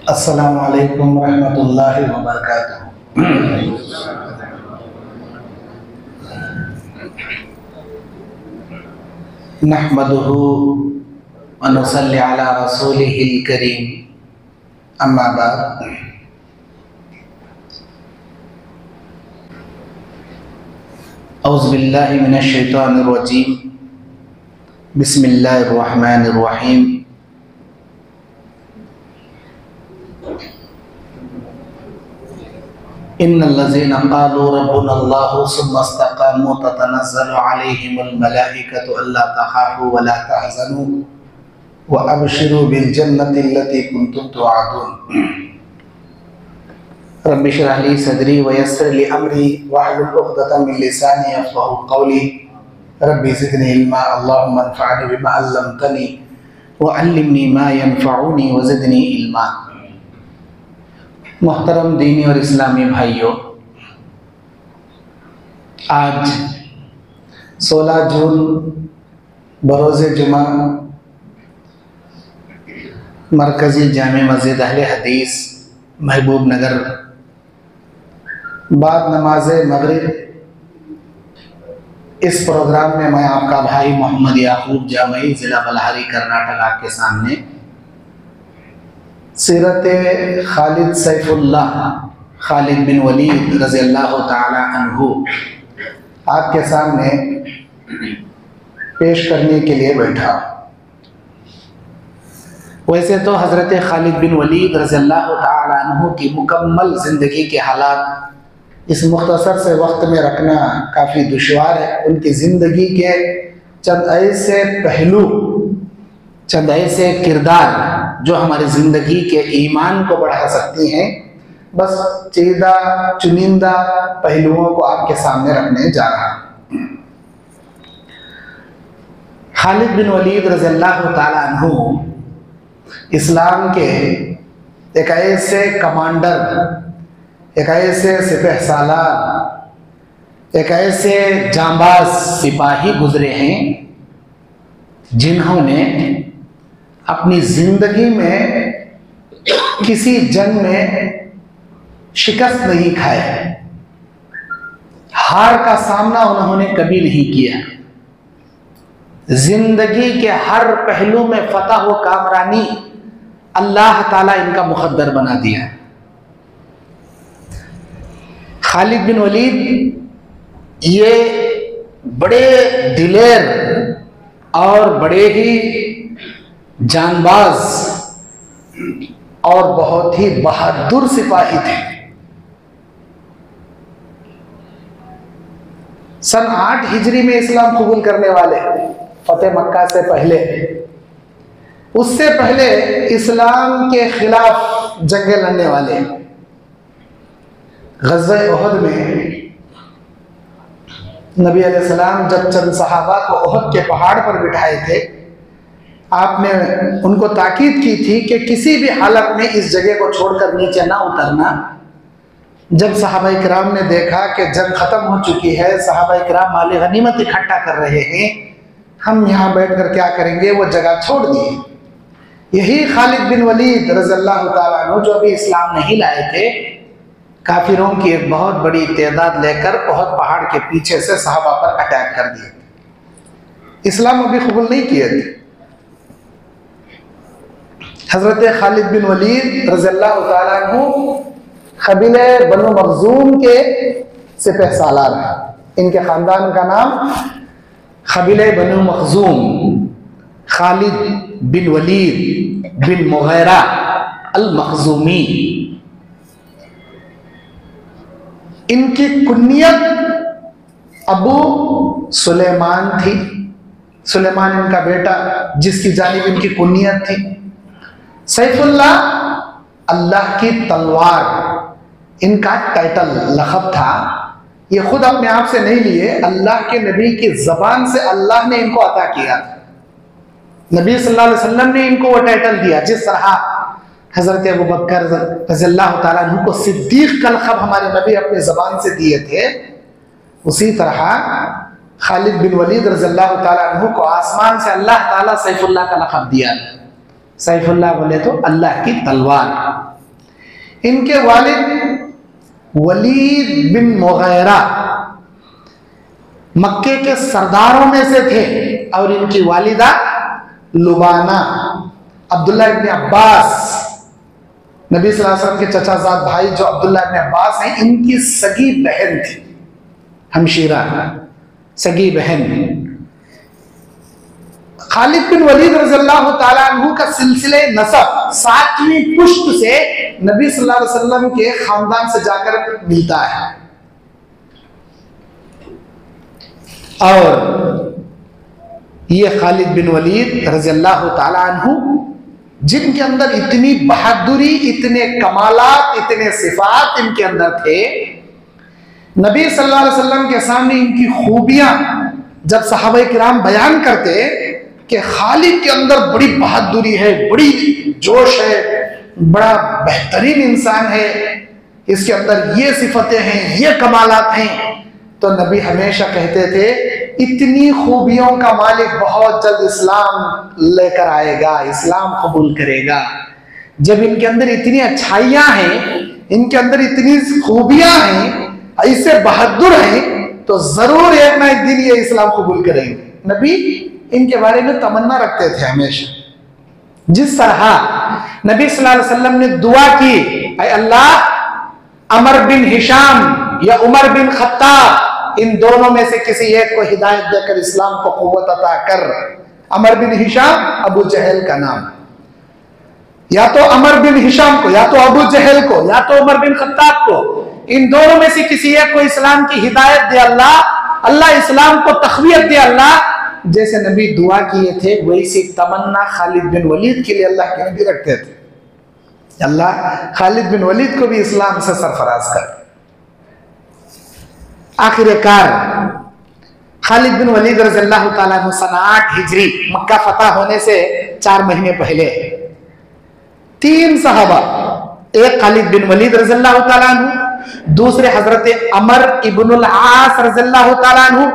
अस्सलामु अलैकुम रहमतुल्लाहि व बरकातुहू। नहमदुहू व नुसल्ली अला रसूलिहिल करीम, अम्मा बाद। औज़ु बिल्लाहि मिनश शैतानिर रजीम, बिस्मिल्लाहिर रहमानिर रहीम। इन्नल्लज़ीना क़ालू रब्बुनल्लाहु सुम्मा इस्तक़ामू ततनज़्ज़लु अलैहिमुल मलाइकतु अल्ला तख़ाफ़ू व ला तहज़नू व अबशिरू बिल जन्नति अल्लती कुन्तुम तुअदून। रब्बि इश्रह ली सदरी व यस्सिर ली अमरी वहलुल उक़दतम मिन लिसानी यफ़क़हू क़ौली। रब्बि ज़िदनी इल्मा, अल्लाहुम्मा अन्फ़अनी बिमा अल्लमतनी व अल्लिमनी मा यनफ़अुनी व ज़िदनी इल्मा। मोहतरम दीनी और इस्लामी भाइयों, आज 16 जून बरोज़े जुमा मरकज़ी जामे मस्जिद अहले हदीस महबूब नगर बाद नमाज मगरिब इस प्रोग्राम में मैं आपका भाई मोहम्मद याकूब जामई ज़िला बलहारी कर्नाटक आपके सामने सीरत खालिद सैफुल्लाह खालिद बिन वलीद रज़ियल्लाहु ताला अन्हु आपके सामने पेश करने के लिए बैठा। वैसे तो हज़रत खालिद बिन वलीद रज़ियल्लाहु ताला अन्हु की मुकम्मल ज़िंदगी के हालात इस मुख्तसर से वक्त में रखना काफ़ी दुश्वार है। उनकी ज़िंदगी के चंद ऐसे पहलू, चंद ऐसे किरदार जो हमारी ज़िंदगी के ईमान को बढ़ा सकती हैं, बस चुनिंदा पहलुओं को आपके सामने रखने जा रहा हूँ। खालिद बिन वलीद रज़ियल्लाहु ताला अन्हु इस्लाम के एक ऐसे कमांडर, एक ऐसे सिपह सालार, एक ऐसे जांबाज सिपाही गुजरे हैं जिन्होंने अपनी जिंदगी में किसी जंग में शिकस्त नहीं खाए, हार का सामना उन्होंने कभी नहीं किया। जिंदगी के हर पहलू में फतह व कामरानी अल्लाह ताला इनका मुक़द्दर बना दिया। खालिद बिन वलीद ये बड़े दिलेर और बड़े ही जानबाज और बहुत ही बहादुर सिपाही थे। सन 8 हिजरी में इस्लाम कबूल करने वाले, फतेह मक्का से पहले, उससे पहले इस्लाम के खिलाफ जंगें लड़ने वाले। ग़ज़वा उहद में नबी अलैहिस्सलाम जब चंद सहाबा को उहद के पहाड़ पर बिठाए थे, आपने उनको ताकीद की थी कि किसी भी हालत में इस जगह को छोड़कर नीचे ना उतरना। जब सहाबा इकराम ने देखा कि जंग खत्म हो चुकी है, सहाबा इकराम माल गनीमत इकट्ठा कर रहे हैं, हम यहाँ बैठकर क्या करेंगे, वो जगह छोड़ दिए। यही खालिद बिन वलीद रज़ियल्लाहु ताला अन्हु जो अभी इस्लाम नहीं लाए थे, काफिरों की एक बहुत बड़ी तादाद लेकर बहुत पहाड़ के पीछे से सहाबा पर अटैक कर दिए। इस्लाम अभी कबूल नहीं किए थे। हजरत खालिद बिन वलीद रज़ियल्लाहु ताला अन्हु कबीले बनु मखज़ूम के सिपह सालार हैं। इनके खानदान का नाम कबीले बनु मखज़ूम, खालिद बिन वलीद बिन मुग़ीरा अल मखज़ूमी। इनकी कुन्नियत अबू सुलेमान थी। सुलेमान इनका बेटा, जिसकी जानिब इनकी कुन्नियत थी। सैफुल्लाह, अल्लाह की तलवार इनका टाइटल, लक़ब था। ये खुद अपने आप से नहीं लिए, अल्लाह के नबी की ज़बान से अल्लाह ने इनको अता किया। नबी सल्लल्लाहु अलैहि वसल्लम ने इनको वो टाइटल दिया। जिस तरह हज़रत अबू बकर रज़ियल्लाहु ताला अन्हु को सिद्दीक़ का लक़ब हमारे नबी अपने ज़बान से दिए थे, उसी तरह खालिद बिन वलीद रज़ियल्लाहु ताला अन्हु को आसमान से अल्लाह ताला सैफुल्लाह का लक़ब दिया। सैफुल्लाह बोले तो अल्लाह की तलवार। इनके वालिद वलीद बिन मुग़ीरा मक्के के सरदारों में से थे और इनकी वालिदा लुबाना अब्दुल्ला इब्न अब्बास, नबी सल्लल्लाहु अलैहि वसल्लम के चचाजाद भाई जो अब्दुल्ला इब्न अब्बास हैं, इनकी सगी बहन थी, हमशीरा सगी बहन। खालिद बिन वलीद रज़ियल्लाहु ताला अन्हु का सिलसिले नसब 7वीं पुश्त से नबी सल्लल्लाहु अलैहि वसल्लम के खानदान से जाकर मिलता है। और ये खालिद बिन वलीद रज़ियल्लाहु ताला अन्हु जिनके अंदर इतनी बहादुरी, इतने कमालात, इतने सिफात इनके अंदर थे, नबी सल्लल्लाहु अलैहि वसल्लम के सामने इनकी खूबियां जब सहाबाए किराम बयान करते कि खालिद के अंदर बड़ी बहादुरी है, बड़ी जोश है, बड़ा बेहतरीन इंसान है, इसके अंदर ये सिफतें हैं, ये कमालात हैं, तो नबी हमेशा कहते थे इतनी खूबियों का मालिक बहुत जल्द इस्लाम लेकर आएगा, इस्लाम कबूल करेगा। जब इनके अंदर इतनी अच्छाइयां हैं, इनके अंदर इतनी खूबियां हैं, ऐसे बहादुर हैं, तो जरूर एक ना एक दिन ये इस्लाम कबूल करेंगे। नबी इनके बारे में तमन्ना रखते थे हमेशा। जिस तरह नबी सल्लल्लाहु अलैहि वसल्लम ने दुआ की, ऐ अल्लाह अमर बिन हिशाम या उमर बिन खत्ताब, इन दोनों में से किसी एक को हिदायत देकर इस्लाम को कुव्वत अता कर। अमर बिन हिशाम अबू जहल का नाम, या तो अमर बिन हिशाम को, या तो अबू जहल को, या तो उमर बिन खत्ताब को, इन दोनों में से किसी एक को इस्लाम की हिदायत दे अल्लाह, अल्लाह इस्लाम को तक़वियत दे अल्लाह। जैसे नबी दुआ किए थे वैसी तमन्ना खालिद बिन वलीद के लिए अल्लाह के नबी रखते थे, अल्लाह खालिद बिन वलीद को भी इस्लाम से सरफराज कर। आखिरकार खालिद बिन वलीद रज़ियल्लाहु ताला अन्हु सन 8 हिजरी मक्का फतह होने से 4 महीने पहले 3 सहाबा, एक खालिद बिन वलीद रज़ियल्लाहु ताला अन्हु, दूसरे हजरत अमर इब्नुल आस रज़ियल्लाहु ताला अन्हु,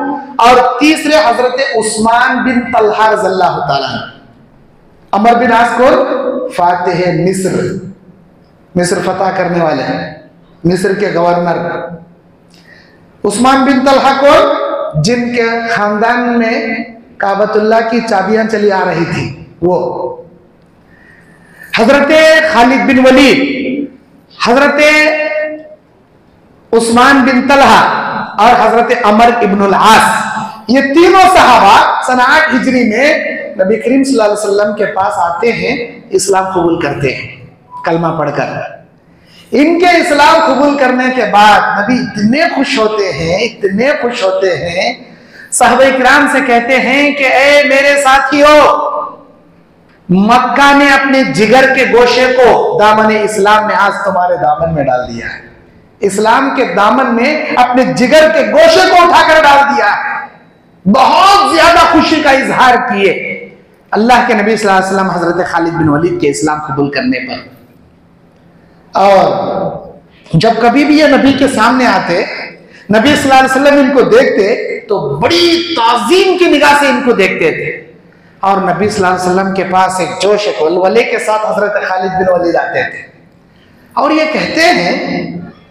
और तीसरे हजरत उस्मान बिन तलहा रज़ियल्लाहु ताला अन्हु। अमर बिन आस को फातिह मिस्र, मिस्र फतह करने वाले हैं, मिस्र के गवर्नर। उस्मान बिन तलहा को जिनके खानदान में काबतुल्लाह की चाबियां चली आ रही थी, वो हजरत खालिद बिन वलीद, हजरत उस्मान बिन तलहा और हजरत अमर इब्नुल आस, ये तीनों सहाबा सन 8 हिजरी में नबी करीम सल्लल्लाहु अलैहि वसल्लम के पास आते हैं, इस्लाम कबूल करते हैं कलमा पढ़कर। इनके इस्लाम कबूल करने के बाद नबी इतने खुश होते हैं, इतने खुश होते हैं, सहाबाए किराम से कहते हैं कि ए मेरे साथियों, मक्का ने अपने जिगर के गोशे को दामन इस्लाम में आज तुम्हारे दामन में डाल दिया है। इस्लाम के दामन में अपने जिगर के गोशे को उठाकर डाल दिया है। बहुत ज्यादा खुशी का इजहार किए अल्लाह के नबी सल्लल्लाहु अलैहि वसल्लम हजरत खालिद बिन वलीद के इस्लाम कबूल करने पर। और जब कभी भी ये नबी के सामने आते, नबी सल्लल्लाहु अलैहि वसल्लम इनको देखते तो बड़ी ताजीम की निगाह से इनको देखते थे। और नबी सल्लल्लाहु अलैहि वसल्लम के पास एक जोश, एक वलवले के साथ हजरत खालिद बिन वलीद आते थे और ये कहते हैं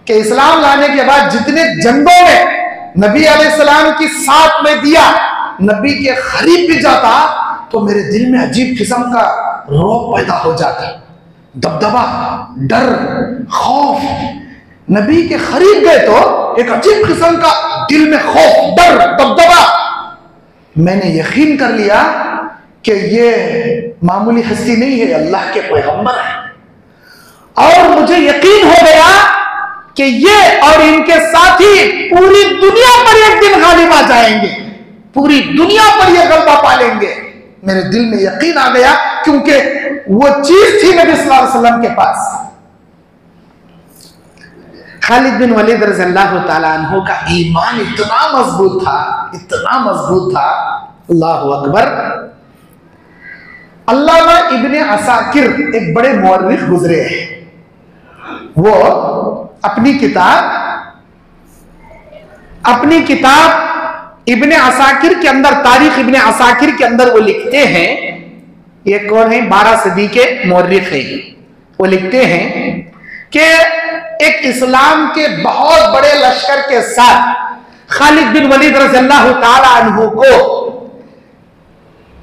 कि इस्लाम लाने के बाद जितने जंगों में नबी अलैहिस्सलाम की साथ में दिया, नबी के करीब भी जाता तो मेरे दिल में अजीब किस्म का रौब पैदा हो जाता, दबदबा, डर, खौफ। नबी के करीब गए तो एक अजीब किस्म का दिल में खौफ, डर, दबदबा। मैंने यकीन कर लिया कि ये मामूली हस्ती नहीं है, अल्लाह के पैगंबर है। और मुझे यकीन हो गया कि ये और इनके साथी पूरी दुनिया पर एक दिन गालिब आ जाएंगे, पूरी दुनिया पर ये गलबा पालेंगे। मेरे दिल में यकीन आ गया क्योंकि वो चीज थी नबी सल्लल्लाहु अलैहि वसल्लम के पास। खालिद बिन वलीद रज़ियल्लाहु ताला अन्हु का ईमान इतना मजबूत था, इतना मजबूत था, अल्लाहु अकबर। अल्लामा इब्ने असाकिर एक बड़े मुअर्रिख गुजरे हैं। वो अपनी किताब इब्ने असाकिर के अंदर, तारीख इब्ने असाकिर के अंदर वो लिखते हैं, ये कौन है, 12 सदी के मौर्रिख हैं, वो लिखते हैं कि एक इस्लाम के बहुत बड़े लश्कर के साथ खालिद बिन वलीद रज़ियल्लाहु ताला अन्हु को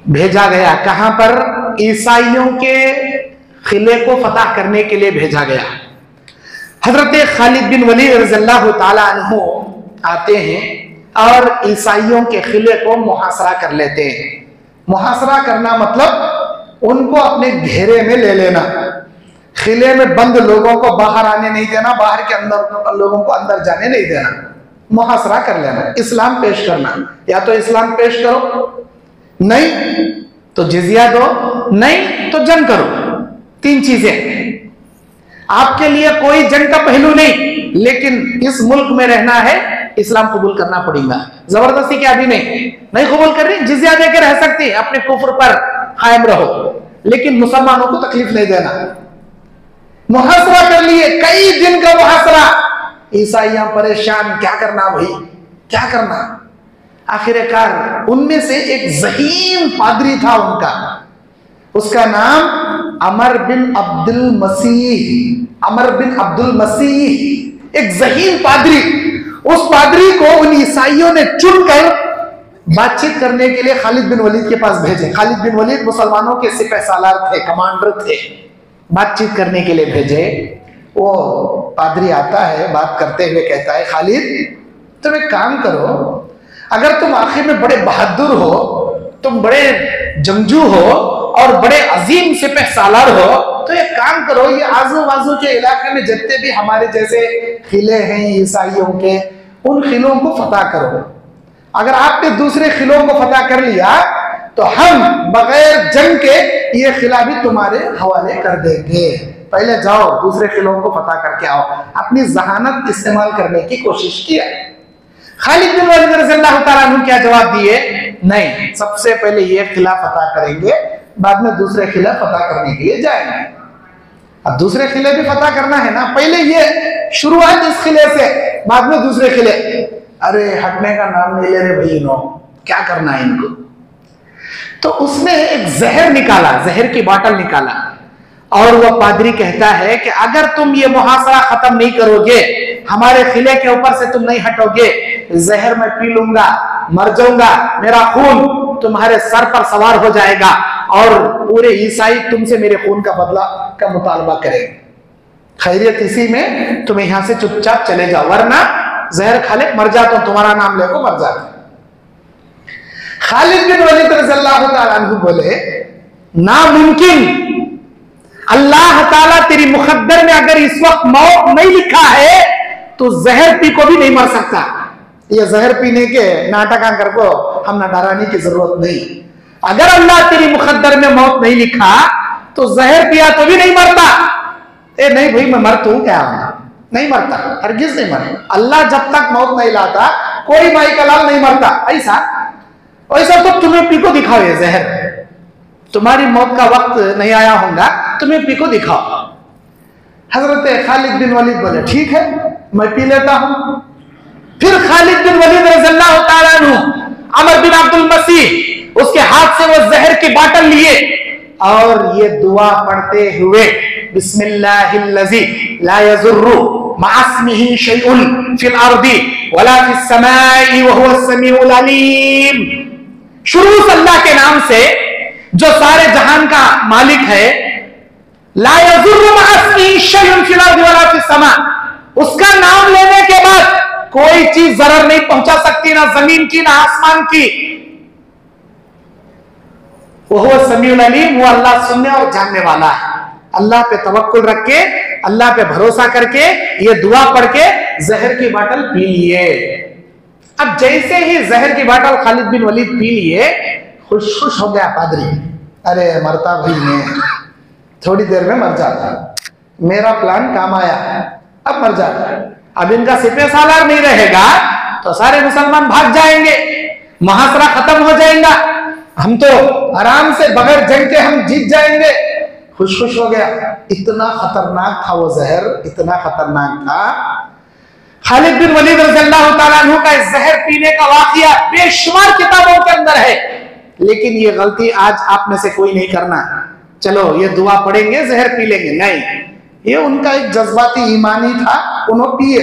भेजा गया। कहां पर? ईसाइयों के किले को फतह करने के लिए भेजा गया। हजरत खालिद बिन वलीद रज़ियल्लाहु ताला अन्हु आते हैं और ईसाइयों के किले को मुहासरा कर लेते हैं। मुहासरा करना मतलब उनको अपने घेरे में ले लेना, किले में बंद लोगों को बाहर आने नहीं देना, बाहर के अंदर लोगों को अंदर जाने नहीं देना, मुहासरा कर लेना, इस्लाम पेश करना। या तो इस्लाम पेश करो, नहीं तो जिजिया दो, नहीं तो जंग करो। 3 चीजें। आपके लिए कोई जंग का पहलू नहीं, लेकिन इस मुल्क में रहना है, इस्लाम कबूल करना पड़ेगा। जबरदस्ती क्या भी नहीं कबूल कर रही, जिजिया देकर रह सकती, अपने कुफ्र पर कायम रहो, लेकिन मुसलमानों को तकलीफ नहीं देना। मुहासरा कर लिए, कई दिन का मुहासरा। ईसाइयां परेशान, क्या करना भाई, क्या करना। आखिरकार उनमें से एक ज़हीन पादरी था उनका, उसका नाम अमर बिन अब्दुल मसीह, अमर बिन अब्दुल मसीह, एक ज़हीन पादरी। उस पादरी को उन ईसाइयों ने चुनकर बातचीत करने के लिए खालिद बिन वलीद के पास भेजे। खालिद बिन वलीद मुसलमानों के सिपह सालार थे, कमांडर थे, बातचीत करने के लिए भेजे। वो पादरी आता है, बात करते हुए कहता है, खालिद तुम एक काम करो, अगर तुम आखिर में बड़े बहादुर हो, तुम बड़े जंगजू हो और बड़े अजीम सिपह सालार हो, तो एक काम करो, ये आजू बाजू के इलाके में जितने भी हमारे जैसे किले हैं ईसाइयों के, उन किलों को फतह करो। अगर आपने दूसरे किलों को फतह कर लिया तो हम बगैर जंग के ये किला भी तुम्हारे हवाले कर देंगे। पहले जाओ दूसरे किलों को फतह करके आओ। अपनी जहानत इस्तेमाल करने की कोशिश किया। खालिद बिन वलीद रज़ियल्लाहु ताला अन्हु क्या जवाब दिए? नहीं, सबसे पहले ये किला फतह करेंगे, बाद में दूसरे किला फतह करने के लिए जाएंगे। अब दूसरे किले भी फतह करना है ना, पहले ये शुरुआत इस किले से, बाद में दूसरे किले। अरे हटने का नाम नहीं ले रहे भाई, इन्हों क्या करना है इनको। तो उसने एक जहर निकाला, जहर की बोतल निकाला, और वह पादरी कहता है कि अगर तुम ये मुहासरा खत्म नहीं करोगे, हमारे किले के ऊपर से तुम नहीं हटोगे, जहर मैं पी लूंगा, मर जाऊंगा, मेरा खून तुम्हारे सर पर सवार हो जाएगा और पूरे ईसाई तुमसे मेरे खून का बदला का मुतालबा करेंगे। खैरियत इसी में, तुम यहां से चुपचाप चले जाओ, वरना जहर खा ले, मर जाता, तुम्हारा नाम लेको मर जाता। खालिद बिन वलीद रज़ियल्लाहु ताला अन्हु बोले, नामुमकिन, अल्लाह ताला तेरी मुकद्दर में अगर इस वक्त मौत नहीं लिखा है तो जहर पी को भी नहीं मर सकता। ये जहर पीने के नाटक कर को हम ना डराने की जरूरत नहीं। अगर अल्लाह तेरी मुकद्दर में मौत नहीं लिखा तो जहर पिया तो भी नहीं मरता। ए नहीं भाई मैं मरता हूं क्या? नहीं मरता, हरगिज नहीं मरता। अल्लाह जब तक मौत नहीं लाता कोई माई का लाल नहीं मरता। ऐसा तो तुम्हें पी को दिखाओ, ये जहर, तुम्हारी मौत का वक्त नहीं आया होगा, तुम्हें पी को दिखाओ। हजरत खालिद बिन वलीद बोले ठीक है मैं पी लेता हूं। फिर खालिद बिन वलीद रज़ियल्लाहु ताला अन्हु अमर बिन अब्दुल मसीह उसके हाथ से वो जहर की बोतल लिए और ये दुआ पढ़ते हुए, बिस्मिल्लाहिल्लज़ी ला यज़ुर्रु मअस्मिही शैउन फिल अर्दी वला फिस समाई व हुवस समीउल अलीम। शुरू से अल्लाह के नाम से जो सारे जहान का मालिक है, ला यज़ुर्रु मअस्मिही शैउन फिल अर्दी वला फिस समा, उसका नाम लेने के बाद कोई चीज जरर नहीं पहुंचा सकती, ना जमीन की ना आसमान की। वो समीउल अलीम, वो अल्लाह सुनने और जानने वाला है। अल्लाह पे तवक्कुल रख के, अल्लाह पे भरोसा करके ये दुआ पढ़ के जहर की बोतल पी लिए। अब जैसे ही जहर की बोतल खालिद बिन वलीद पी लिए, खुश हो गया पादरी। अरे मरता भाई मैं, थोड़ी देर में मर जाता, मेरा प्लान काम आया, अब मर जाता। अब इनका सिपह सालार नहीं रहेगा तो सारे मुसलमान भाग जाएंगे, मुहासरा खत्म हो जाएगा, हम तो आराम से बगैर जंग के हम जीत जाएंगे। खुश हो गया। इतना खतरनाक था वो जहर, इतना खतरनाक था। खालिद बिन वलीद रज़ियल्लाहु ताला अन्हु का जहर पीने का वाकया बेशुमार किताबों के अंदर है, लेकिन ये गलती आज आप में से कोई नहीं करना। चलो ये दुआ पढ़ेंगे जहर पी लेंगे, नहीं, ये उनका एक जज्बाती ईमानी था, उन्होंने पिए।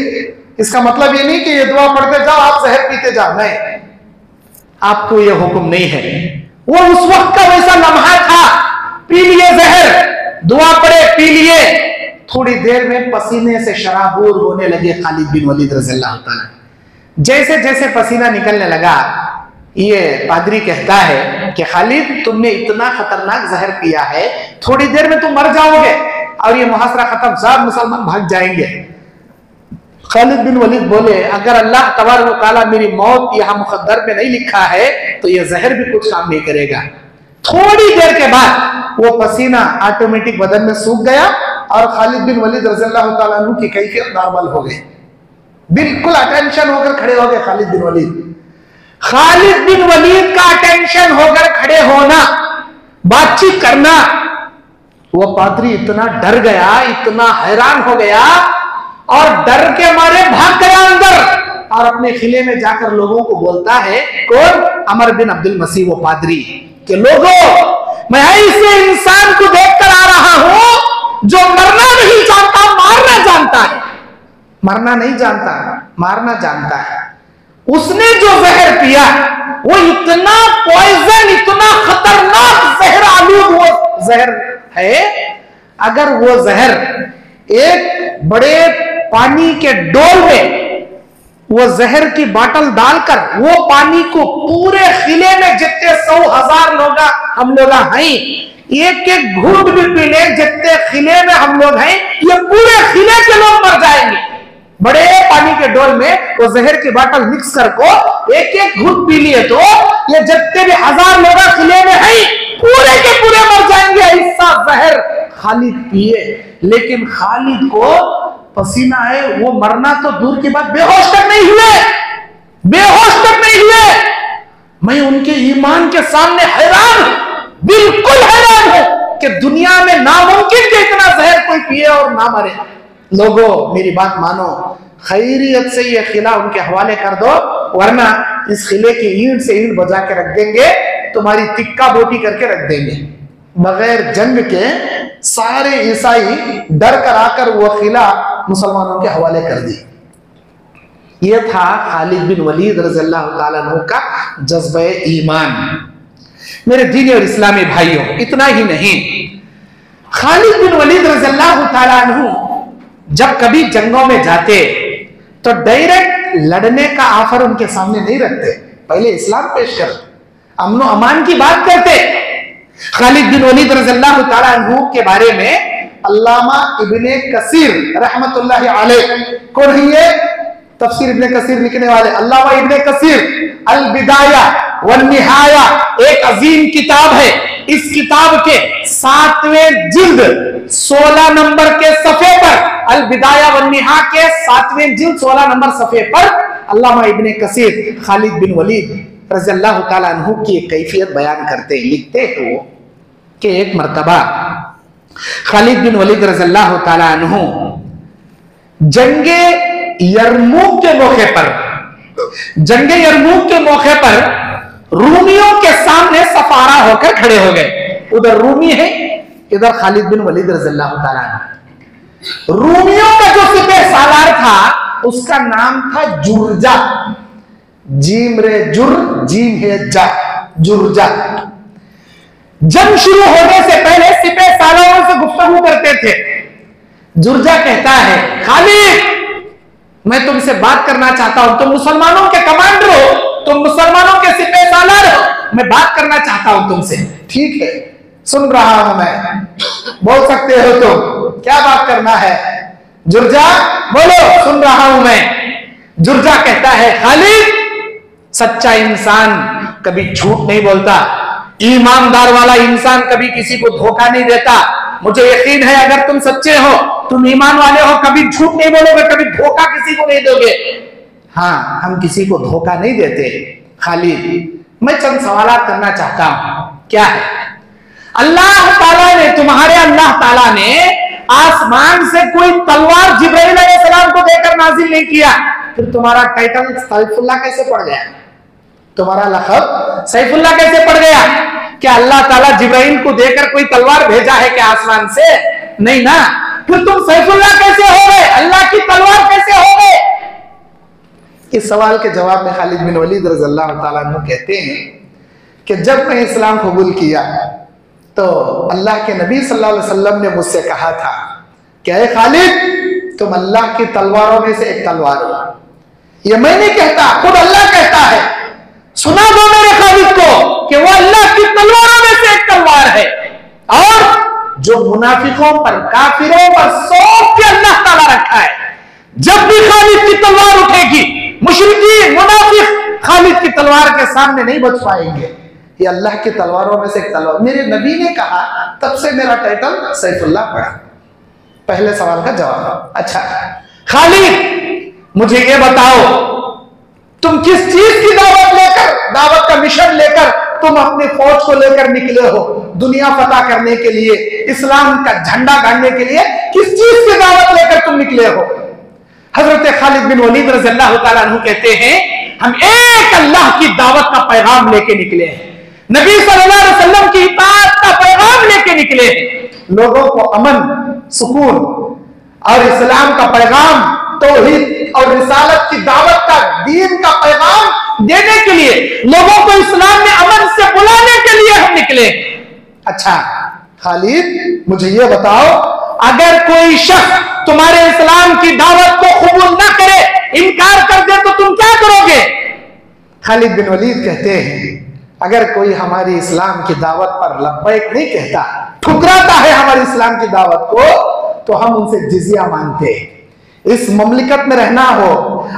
इसका मतलब ये नहीं कि ये दुआ पढ़ते जाओ आप जहर पीते जाओ, नहीं, आपको ये हुक्म नहीं है। वो उस वक्त का वैसा लम्हा था, पी लिए जहर, दुआ पढ़े, पी लिए, थोड़ी देर में पसीने से शराबूर होने लगे खालिद बिन वलीद रज़ियल्लाहु ताला। जैसे जैसे पसीना निकलने लगा, ये पादरी कहता है कि खालिद तुमने इतना खतरनाक जहर पिया है, थोड़ी देर में तुम मर जाओगे और ये मुहासरा खत्म, सब मुसलमान भाग जाएंगे। खालिद बिन वलीद बोले अगर अल्लाह तबारक व तआला मेरी मौत यहाँ मुकद्दर में नहीं लिखा है तो ये जहर भी कुछ काम नहीं करेगा। थोड़ी देर के बाद वो पसीना ऑटोमेटिक बदन में सूख गया और खालिद बिन वलीद रज़ियल्लाहु ताला अन्हु की कैफियत नॉर्मल हो गई, बिल्कुल अटेंशन होकर खड़े हो गए खालिद बिन वलीद। खालिद बिन वलीद का अटेंशन होकर खड़े होना, बातचीत करना, वो पादरी इतना डर गया, इतना हैरान हो गया और डर के मारे भाग गया अंदर और अपने किले में जाकर लोगों को बोलता है, कौन? अमर बिन अब्दुल मसीह, वो पादरी, कि लोगों मैं ऐसे इंसान को देखकर आ रहा हूं जो मरना नहीं जानता, मारना जानता है। मरना नहीं जानता, मारना जानता है। उसने जो जहर पिया वो इतना पॉइजन, इतना खतरनाक जहर आलूद वो जहर है, अगर वो जहर एक बड़े पानी के डोल में वो जहर की बाटल डालकर वो पानी को पूरे किले में जितने 100,000 लोग हम लोग हैं, एक एक घूंट भी पीने जितने किले में हम लोग हैं, ये पूरे किले के लोग मर जाएंगे। बड़े पानी के डोल में वो जहर की बाटल मिक्स कर को एक एक घूंट पी लिए तो ये जितने भी 1000 लोग किले में हैं, पूरे के पूरे मर जाएंगे। ऐसा जहर खालिद पिए, लेकिन खालिद को पसीना है, वो मरना तो दूर की बात, बेहोश तक नहीं हुए, बेहोश तक नहीं हुए। मैं उनके ईमान के सामने हैरान हूं, बिल्कुल हैरान हूं कि दुनिया में नामुमकिन कि इतना जहर कोई पिए और ना मरे। लोगों मेरी बात मानो, खैरियत से ये किला उनके हवाले कर दो, वरना इस किले की ईंट से ईंट बजा के रख देंगे, तुम्हारी तिक्का बोटी करके रख देंगे। बगैर जंग के सारे ईसाई डर कर आकर वो किला मुसलमानों के हवाले कर दी। ये था खालिद बिन वलीद रज़ियल्लाहु ताला अन्हु का जज्बे ईमान। मेरे दीनी और इस्लामी भाइयों, इतना ही नहीं, खालिद बिन वलीद रज़ियल्लाहु ताला अन्हु जब कभी जंगों में जाते तो डायरेक्ट लड़ने का ऑफर उनके सामने नहीं रखते, पहले इस्लाम पेश करते, अमन अमान की बात करते। खालिद बिन वलीद रज़ियल्लाहु ताला अन्हु के बारे में अल्लामा इब्ने कसीर रहमतुल्लाहि अलैह, कौन है ये? तफसीर इब्ने कसीर लिखने वाले अल्लामा इब्ने कसीर, अल बिदाया वन निहाया एक अजीम किताब है। इस किताब के 7वें जिल्द 16 नंबर के सफे पर, अल बिदाया वन निहा के 7वें जिल्द 16 नंबर सफे पर अल्लामा इब्ने कसीर खालिद बिन वलीद रज़ियल्लाहु ताला अन्हु की कैफियत बयान करते, लिखते हैं वो कि एक मर्तबा खालिद बिन वलीद रज़ियल्लाहु ताला अन्हु जंगे यरमूक के मौके पर, जंगे यरमूक के मौके पर रूमियों के सामने सफारा होकर खड़े हो गए। उधर रूमी है, इधर खालिद बिन वलीद रज़ियल्लाहु ताला अन्हु। रूमियों का जो सिपह सालार था उसका नाम था जुर्जा, जीम रे जुर, जीम है जा, जुर्जा। जंग शुरू होने से पहले सिपह सालारों से गुफ्तगू करते थे। जुर्जा कहता है, खालिद मैं तुमसे बात करना चाहता हूं, तुम मुसलमानों के कमांडर हो, तुम मुसलमानों के सिपह सालार हो, मैं बात करना चाहता हूं तुमसे। ठीक है, सुन रहा हूं मैं, बोल सकते हो तुम, क्या बात करना है? जुर्जा बोलो, सुन रहा हूं मैं। जुर्जा कहता है, खालिद सच्चा इंसान कभी झूठ नहीं बोलता, ईमानदार वाला इंसान कभी किसी को धोखा नहीं देता। मुझे यकीन है अगर तुम सच्चे हो, तुम ईमान वाले हो, कभी झूठ नहीं बोलोगे, कभी धोखा किसी को नहीं दोगे। हाँ, हम किसी को धोखा नहीं देते। खालिद मैं चंद सवाल करना चाहता हूं। क्या है? अल्लाह ताला ने, तुम्हारे अल्लाह ताला ने आसमान से कोई तलवार जिब्राइल अलैहिस्सलाम को देकर नाजिल नहीं किया, फिर तुम्हारा टाइटल सैफुल्लाह कैसे पड़ गया? तुम्हारा लक़ब सैफुल्लाह कैसे पड़ गया? क्या अल्लाह ताला जिब्राइल को देकर कोई तलवार भेजा है क्या आसमान से? नहीं ना, फिर तुम सैफुल्लाह कैसे हो गए? अल्लाह की तलवार कैसे हो गए? इस सवाल के जवाब में खालिद बिन वलीद रज़ियल्लाहु ताला अन्हु कहते हैं कि जब मैं इस्लाम कबूल किया तो अल्लाह के नबी सल्लल्लाहु अलैहि वसल्लम ने मुझसे कहा था कि ऐ खालिद, तुम अल्लाह की तलवारों में से एक तलवार हो। ये मैं नहीं कहता, खुद अल्लाह कहता है। सुना दो मेरे खालिद को कि वो अल्लाह की तलवारों में से एक तलवार है, और जो मुनाफिकों पर, काफिरों पर सौंप के अल्लाह ताला रखा है। जब भी खालिद की तलवार उठेगी, मुशरिकीन, मुनाफिक खालिद की तलवार के सामने नहीं बच पाएंगे। ये अल्लाह की तलवारों में से एक तलवार। मेरे नबी ने कहा, तब से मेरा टाइटल सैफुल्लाह पड़ा। पहले सवाल का जवाब। अच्छा खालिद, मुझे ये बताओ, तुम किस चीज की दावत लेकर, दावत का मिशन लेकर तुम अपनी फौज को लेकर निकले हो? दुनिया फतह करने के लिए, इस्लाम का झंडा गाड़ने के लिए किस चीज की दावत लेकर तुम निकले हो? हजरत खालिद बिन वलीद रज़ियल्लाहु ताला अन्हु कहते हैं, हम एक अल्लाह की दावत का पैगाम लेके निकले हैं, नबी सल्लल्लाहु अलैहि वसल्लम की इताअत का पैगाम लेके निकले हैं। लोगों को अमन, सुकून और इस्लाम का पैगाम, तौहीद और रिसालत की दावत का, दीन का पैगाम देने के लिए, लोगों को इस्लाम में अमन से बुलाने के लिए हम निकले। अच्छा खालिद, मुझे ये बताओ, अगर कोई शख्स तुम्हारे इस्लाम की दावत को कबूल ना करे, इनकार कर दे, तो तुम क्या करोगे? खालिद बिन वलीद कहते हैं, अगर कोई हमारी इस्लाम की दावत पर लब्बैक नहीं कहता, ठुकराता है हमारी इस्लाम की दावत को, तो हम उनसे जिजिया मांगते हैं। इस ममलिकत में रहना हो,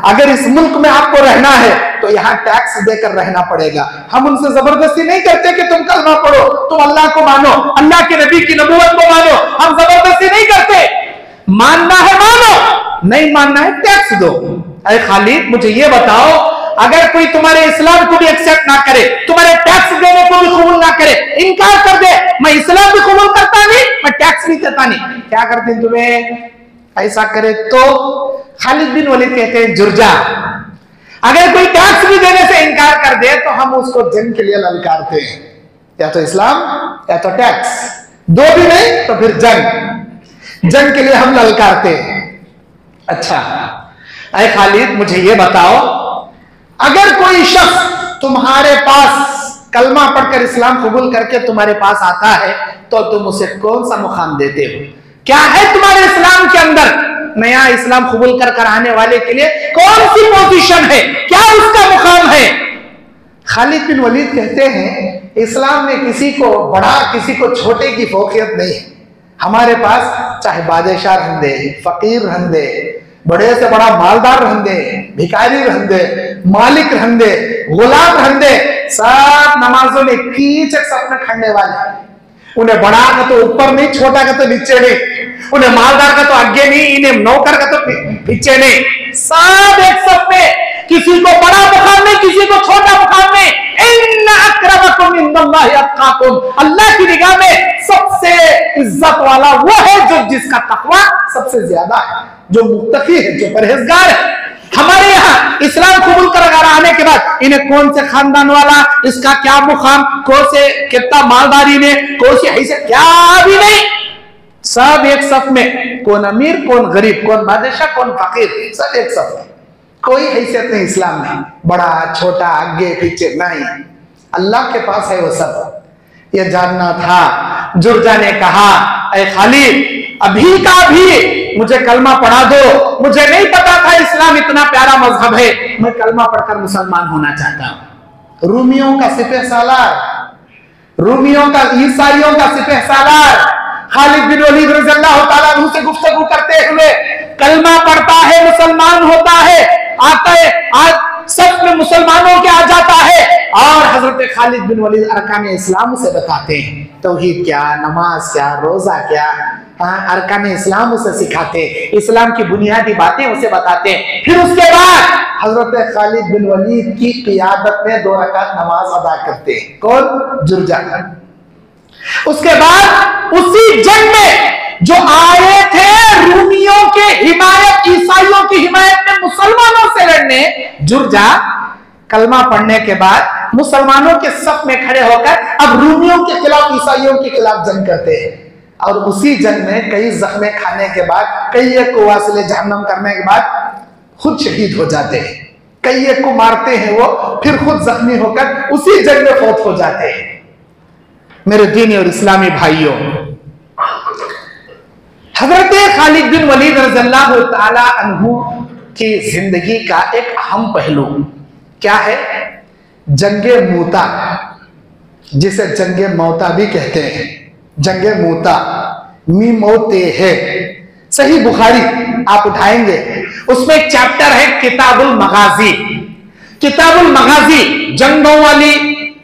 अगर इस मुल्क में आपको रहना है, तो यहाँ टैक्स देकर रहना पड़ेगा। हम उनसे जबरदस्ती नहीं करते कि तुम कलमा पढ़ो, तुम अल्लाह को मानो, अल्लाह के नबी की नबूवत को मानो। हम जबरदस्ती नहीं करते। मानना है मानो, नहीं मानना है टैक्स दो। अरे खालिद, मुझे ये बताओ, अगर कोई तुम्हारे इस्लाम को भी एक्सेप्ट ना करे, तुम्हारे टैक्स देने को भी कबूल ना करे, इनकार कर दे, मैं इस्लाम भी कबूल करता नहीं, मैं टैक्स भी देता नहीं, क्या करते हैं तुम्हें? ऐसा करे तो खालिद बिन वलीद कहते हैं, जुर्जा, अगर कोई टैक्स भी देने से इनकार कर दे तो हम उसको जंग के लिए ललकारते हैं, या तो इस्लाम या तो टैक्स, दो भी नहीं तो फिर जंग के लिए हम ललकारते हैं। अच्छा ऐ खालिद, मुझे ये बताओ, अगर कोई शख्स तुम्हारे पास कलमा पढ़कर इस्लाम कबूल करके तुम्हारे पास आता है, तो तुम उसे कौन सा मुकाम देते हो? क्या है तुम्हारे इस्लाम के अंदर? नया इस्लाम कबूल कर आने वाले के लिए कौन सी पोजीशन है? क्या उसका मुकाम है? खालिद बिन वलीद कहते हैं, इस्लाम में किसी को बड़ा, किसी को छोटे की फौकियत नहीं है। हमारे पास चाहे बादशाह रहंदे, फकीर रहंदे, बड़े से बड़ा मालदार रहंदे, भिखारी रहंदे, मालिक रहंदे, गुलाम रहंदे, सब नमाजों में कीचक सपने खड़ने वाले। उन्हें बड़ा का तो ऊपर नहीं, छोटा का तो नीचे नहीं, उन्हें मालदार का तो आगे नहीं, इन्हें नौकर का तो पीछे नहीं, सब एक सब में, किसी को बड़ा मुकाम नहीं, किसी को छोटा मुकाम नहीं। इन्ना अक्रमकुम इंदल्लाहि अत्काकुम, अल्लाह की निगाह में सबसे इज्जत वाला वो है जो जिसका तकवा सबसे ज्यादा है, जो मुत्तकी है, जो परहेजगार है। हमारे यहाँ इस्लाम कबूल कर आने के बाद इन्हें कौन से खानदान वाला, इसका क्या मुकाम, कौन से कितना मालदारी ने, कौन सी हैसियत, क्या भी नहीं, सब एक सफ में, कौन अमीर कौन गरीब, कौन बादशाह कौन फकीर, सब एक सफ में, कोई हैसियत नहीं इस्लाम में, बड़ा छोटा आगे पीछे नहीं, अल्लाह के पास है वो सब। ये जानना था। जुर्जा ने कहा, ऐ खालिद, अभी का भी मुझे कलमा पढ़ा दो, मुझे नहीं पता था इस्लाम इतना प्यारा मजहब है, मैं कलमा पढ़कर मुसलमान होना चाहता हूं। रूमियों का सिपह सालार, रूमियों का, ईसाइयों का सिपह सालार खालिद बिन वलीद रज़ियल्लाहु ताला अन्हु से गुफ्तगू करते हुए, कलमा पढ़ता है, मुसलमान होता है, आता है, आज सब में मुसलमानों के आ जाता है, और हजरत खालिद बिन वलीद अरकान इस्लाम से बताते हैं, तौहीद क्या, नमाज क्या, रोजा क्या, अरकान इस्लाम उसे सिखाते, इस्लाम की बुनियादी बातें उसे बताते हैं। फिर उसके बाद हजरत खालिद बिन वलीद की क़ियादत में 2 रकात नमाज अदा करते हैं। कौन? जुर्जा। उसके बाद उसी जंग में जो आए थे रूमियों के हिमायत, ईसाइयों की हिमायत में मुसलमानों से लड़ने, जुर्जा कलमा पढ़ने के बाद मुसलमानों के सफ में खड़े होकर अब रूमियों के खिलाफ, ईसाइयों के खिलाफ जंग करते हैं। और उसी जंग में कई जख्मे खाने के बाद, कई एक को वासिले जहन्नम करने के बाद खुद शहीद हो जाते हैं। कई एक को मारते हैं वो, फिर खुद जख्मी होकर उसी जंग में फौत हो जाते हैं। मेरे दीनी और इस्लामी भाइयों, हजरत खालिद बिन वलीद रज़ियल्लाहु ताला अन्हु की जिंदगी का एक अहम पहलू क्या है? जंगे मूता, जिसे जंगे मौता भी कहते हैं। जंगे मूता, मी मौते है। सही बुखारी आप उठाएंगे, उसमें एक चैप्टर है किताबुल मगाजी। किताबुल मगाजी जंगों वाली,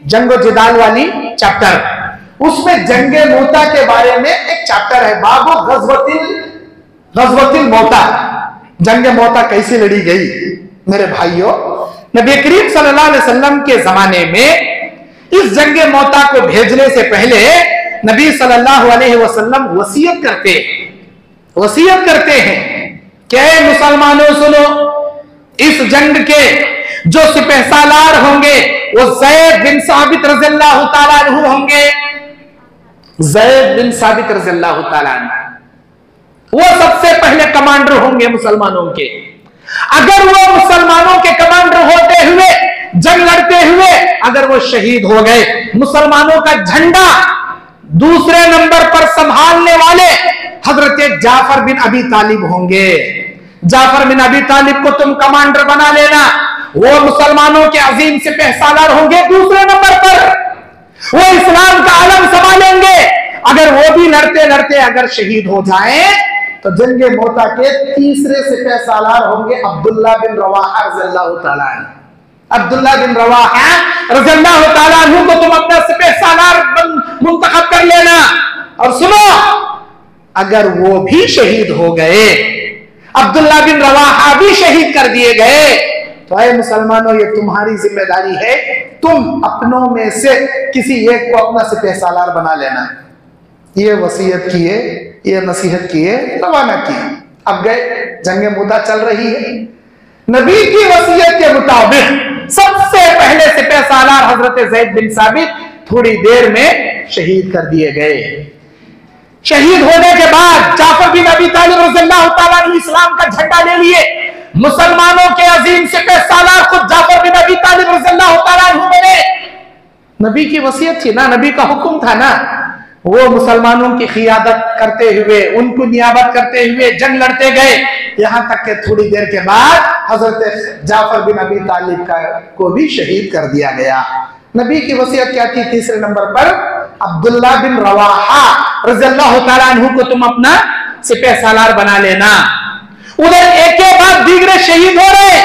जंगो जिदाल वाली चैप्टर, उसमें जंगे मूता के बारे में एक चैप्टर है, बाबू गज़वतिल मौता। जंगे मौता कैसी लड़ी गई? मेरे भाइयों, नबी करीम सल्लल्लाहु अलैहि वसल्लम के जमाने में इस जंगे मौता को भेजने से पहले नबी सल्लल्लाहु अलैहि वसल्लम वसीयत करते हैं क्या मुसलमानों सुनो, इस जंग के जो सिपहसालार होंगे वो ज़ैद बिन साबित रज़ियल्लाहु ताला अन्हु होंगे। ज़ैद बिन साबित रज़ियल्लाहु ताला अन्हु वो सबसे पहले कमांडर होंगे मुसलमानों के। अगर वो मुसलमानों के कमांडर होते हुए, जंग लड़ते हुए अगर वो शहीद हो गए, मुसलमानों का झंडा दूसरे नंबर पर संभालने वाले हजरत जाफर बिन अबी तालिब होंगे। जाफर बिन अबी तालिब को तुम कमांडर बना लेना, वो मुसलमानों के अजीम सिपहसालार होंगे दूसरे नंबर पर, वो इस्लाम का आलम संभालेंगे। अगर वो भी लड़ते लड़ते अगर शहीद हो जाएं तो जंगे मौता के तीसरे सिपहसालार होंगे अब्दुल्ला बिन रवाहा रज़ियल्लाहु ताला अन्हु। अब्दुल्ला बिन रवाहा रज़ियल्लाहु ताला अन्हु को तुम अपना सिपहसालार मुंतखब कर लेना। और सुनो, अगर वो भी शहीद हो गए, अब्दुल्ला बिन रवाहा भी शहीद कर दिए गए, तो ऐ मुसलमानों ये तुम्हारी जिम्मेदारी है, तुम अपनों में से किसी एक को अपना सिपहसालार बना लेना। ये वसीयत किए, ये नसीहत किए, रवाना किए। अब गए, जंगे मूता चल रही है। नबी की वसीयत के मुताबिक सबसे पहले सिपहसालार हजरत ज़ैद बिन साबित थोड़ी देर में शहीद कर दिए गए। शहीद होने के बाद जाफर बिन अबी तालिब रज़ियल्लाहु ताला अन्हु इस्लाम का झंडा ले लिए। मुसलमानों के अजीम सिपहसालार खुद जाफर बिन अबी तालिब रज़ियल्लाहु ताला अन्हु बने। नबी की वसीयत थी ना, नबी का हुक्म था ना, वो मुसलमानों की क़ियादत करते हुए, उनको नियाबत करते हुए जंग लड़ते गए। यहां तक के थोड़ी देर के बाद हजरत जाफर बिन अबी तालिब को भी शहीद कर दिया गया। नबी की वसीयत क्या थी? तीसरे नंबर पर अब्दुल्ला बिन रवाहा रज़ियल्लाहु ताला अन्हु को तुम अपना सिपहसालार बना लेना। उधर एक के बाद दीगरे शहीद हो रहे।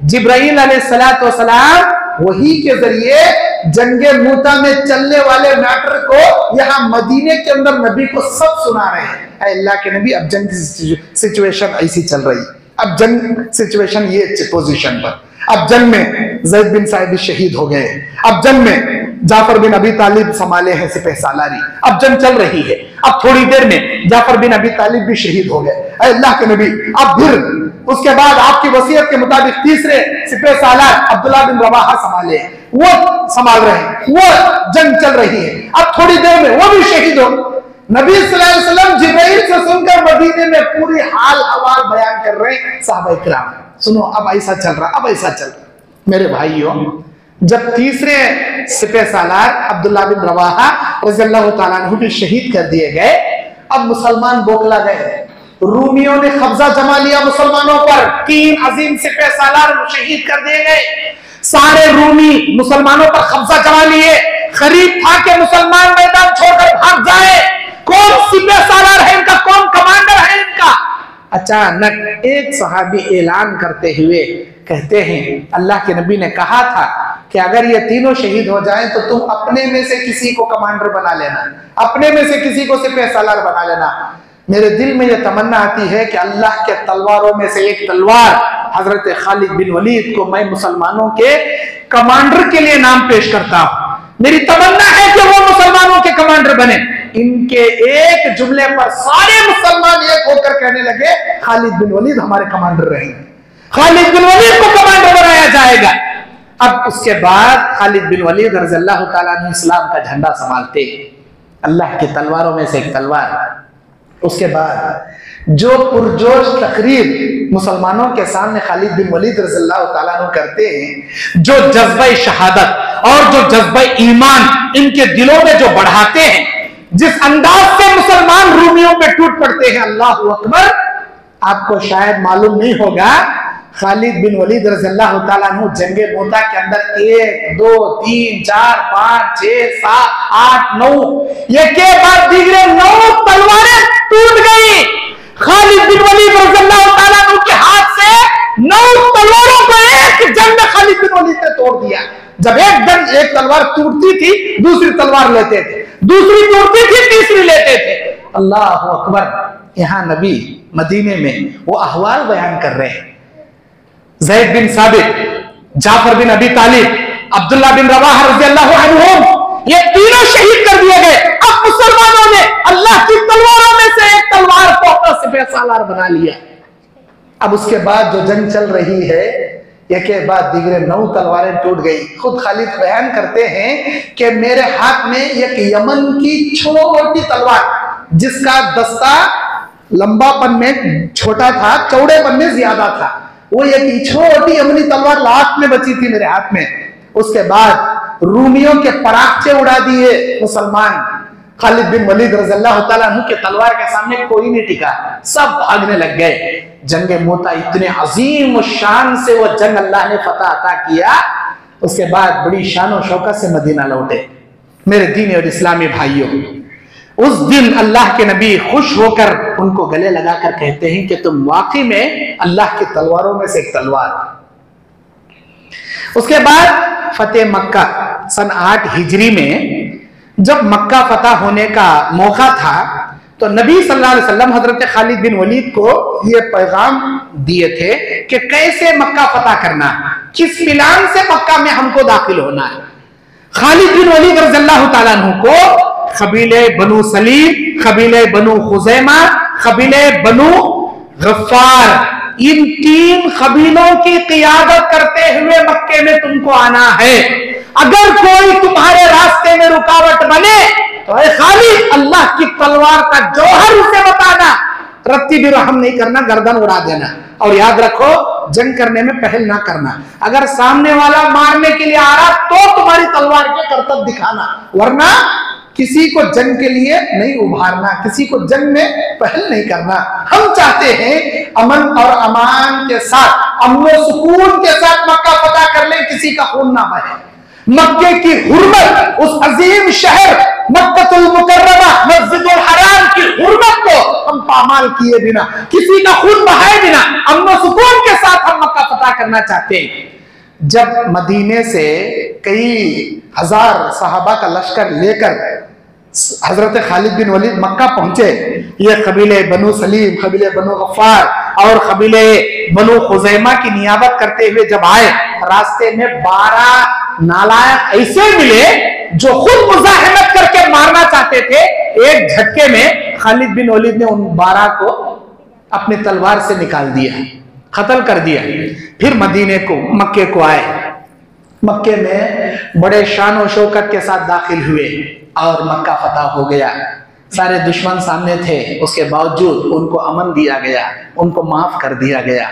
जिब्राइल अलैहिस्सलातु वस्सलाम वही के जरिए जंगे मूता में चलने वाले मैटर को यहां मदीने के अंदर नबी को सब सुना रहे हैं। अल्लाह के नबी, अब जंग की सिचुएशन ऐसी चल रही, अब जंग सिचुएशन ये पोजीशन पर, अब जंग में ज़ैद बिन साबित शहीद हो गए, अब जंग में जाफर बिन अबी तालिब संभाले हैं सिपहसालारी, अब जंग चल रही है। अब थोड़ी देर में जाफर बिन अबी तालिब भी शहीद हो गए। अल्लाह के नबी, अब फिर उसके बाद आपकी वसीयत के मुताबिक तीसरे सिपहसालार अब्दुल्ला बिन रवाहा संभाले, वो संभाल रहे हैं, वो जंग चल रही है। अब थोड़ी देर में वो भी शहीद हो। नबी सल्लल्लाहु अलैहि वसल्लम जिब्राइल से सुनकर मदीने में पूरी हाल अहवाल बयान कर रहे हैं। सहाबाए किराम, सुनो, अब ऐसा चल रहा, अब ऐसा चल रहा। मेरे भाइयों, जब तीसरे सिपहसालार अब्दुल्ला बिन रवाहा रज़ियल्लाहु ताला अन्हु भी शहीद कर दिए गए, अब मुसलमान बौखला गए। रूमियों ने कब्जा जमा लिया मुसलमानों पर, 3 अजीम सिपहसालार शहीद कर दिए गए। सारे रूमी मुसलमानों पर कब्जा जमा लिए। करीब था कि मुसलमान मैदान छोड़कर भाग जाए। कौन सिपहसालार है इनका, कौन कमांडर है इनका? अचानक एक सहाबी ऐलान करते हुए कहते हैं, अल्लाह के नबी ने कहा था कि अगर ये तीनों शहीद हो जाएं तो तुम अपने में से किसी को कमांडर बना लेना, अपने में से किसी को सिपहसालार बना लेना। मेरे दिल में यह तमन्ना आती है कि अल्लाह के तलवारों में से एक तलवार हजरत खालिद बिन वलीद को मैं मुसलमानों के कमांडर के लिए नाम पेश करता हूं। मेरी तमन्ना है कि वो मुसलमानों के कमांडर बने। इनके एक जुमले पर सारे मुसलमान एक होकर कहने लगे खालिद बिन वलीद हमारे कमांडर रहेंगे, खालिद बिन वलीद को कमांडर बनाया जाएगा। अब उसके बाद खालिद बिन वलीद रज़ियल्लाहु ताला अन्हु इस्लाम का झंडा संभालते, अल्लाह की तलवारों में से एक तलवार। उसके बाद जो पुरजोश तकरीर मुसलमानों के सामने खालिद बिन वलीद रज़ियल्लाहु ताला अन्हु करते हैं, जो जज्बा शहादत और जो जज्बा ईमान इनके दिलों में जो बढ़ाते हैं, जिस अंदाज से मुसलमान रूमियों पे टूट पड़ते हैं, अल्लाहु अकबर। आपको शायद मालूम नहीं होगा, खालिद बिन वलीद रज़ियल्लाहु ताला अन्हु जंगे मोता के अंदर 1 2 3 4 5 6 7 8 9 ये के बाद दिगरे 9 तलवारें टूट गई। खालिद बिन वलीद रज़ियल्लाहु ताला अन्हु के हाथ से 9 तलवारों को एक जंग में खालिद बिन वलीद ने तोड़ दिया। जब एक तलवार टूटती थी दूसरी तलवार लेते थे, दूसरी टूटती थी तीसरी लेते थे। अल्लाह अकबर। यहां नबी मदीने में वो अहवाल बयान कर रहे हैं। ज़ैद बिन साबित, जाफर बिन अबी तालिब, अब्दुल्ला बिन रवाह रज़ियल्लाहु अन्हुम, ये तीनों शहीद कर दिए गए। अब मुसलमानों ने अल्लाह की तलवारों में से एक तलवार को अपना सिपहसालार बना लिया। अब उसके बाद जो जंग चल रही है, एक के बाद दिगरे 9 तलवारें टूट गई। खुद खालिद बयान करते हैं कि मेरे हाथ में एक यमन की छोटी तलवार, जिसका दस्ता लंबापन में छोटा था, चौड़ेपन में ज्यादा था, वो एक छोटी यमनी तलवार लास्ट में बची थी मेरे हाथ में। उसके बाद रूमियों के पराखचे उड़ा दिए मुसलमान। खालिद बिन वलीद रज़ियल्लाहु ताला अन्हु के तलवार के सामने कोई नहीं टिका, सब भागने लग गए। जंगे मोता इतने अजीम शान से वो जंग अल्लाह ने फतह अता किया। उसके बाद बड़ी शान और शौकत से मदीना लौटे। मेरे दीनी और इस्लामी भाइयों, उस दिन अल्लाह के नबी खुश होकर उनको गले लगाकर कहते हैं कि तुम वाकई में अल्लाह की तलवारों में से एक तलवार। उसके बाद फतेह मक्का सन 8 हिजरी में जब मक्का फतह होने का मौका था, तो नबी सल्लल्लाहु अलैहि वसल्लम हजरत खालिद बिन वलीद को ये पैगाम दिए थे कि कैसे मक्का फतह करना, किस प्लान से मक्का में हमको दाखिल होना है। खालिद बिन वलीद रज़ियल्लाहु ताला अन्हु को कबीले बनु सलीम, कबीले बनु खुज़ैमा, कबीले बनु गफ्फार, इन 3 कबीलों की क़ियादत करते हुए मक्के में तुमको आना है। अगर कोई तुम्हारे रास्ते में रुकावट बने तो खालिद अल्लाह की तलवार का जौहर उसे बताना, रत्ती भी रहम नहीं करना, गर्दन उड़ा देना। और याद रखो, जंग करने में पहल ना करना। अगर सामने वाला मारने के लिए आ रहा तो तुम्हारी तलवार के करतब दिखाना, वरना किसी को जंग के लिए नहीं उभारना, किसी को जंग में पहल नहीं करना। हम चाहते हैं अमन और अमान के साथ, अमन सुकून के साथ मक्का फतह कर ले, किसी का खून ना बहे। मक्के की हुर्मत, उस अजीम शहर मक्कतुल मुकर्रमा, मस्जिदुल हराम की हुर्मत को हम पामाल किए बिना, किसी का खून बहाए बिना, अमन सुकून के साथ हम मक्का फतह करना चाहते हैं। जब मदीने से कई हजार सहाबा का लश्कर लेकर हजरत खालिद बिन वलीद मक्का पहुंचे, ये कबीले बनु सलीम, कबीले बनु गफ्फार और कबीले बनु खुज़ैमा की नियाबत करते हुए जब आए, रास्ते में 12 नालायक ऐसे मिले जो खुद मुजाहिमत करके मारना चाहते थे। एक झटके में खालिद बिन वलीद ने उन 12 को अपनी तलवार से निकाल दिया, कत्ल कर दिया। फिर मदीने को, मक्के को आए। मक्के में बड़े शान और शौकत के साथ दाखिल हुए और मक्का फतह हो गया। सारे दुश्मन सामने थे, उसके बावजूद उनको अमन दिया गया, उनको माफ कर दिया गया।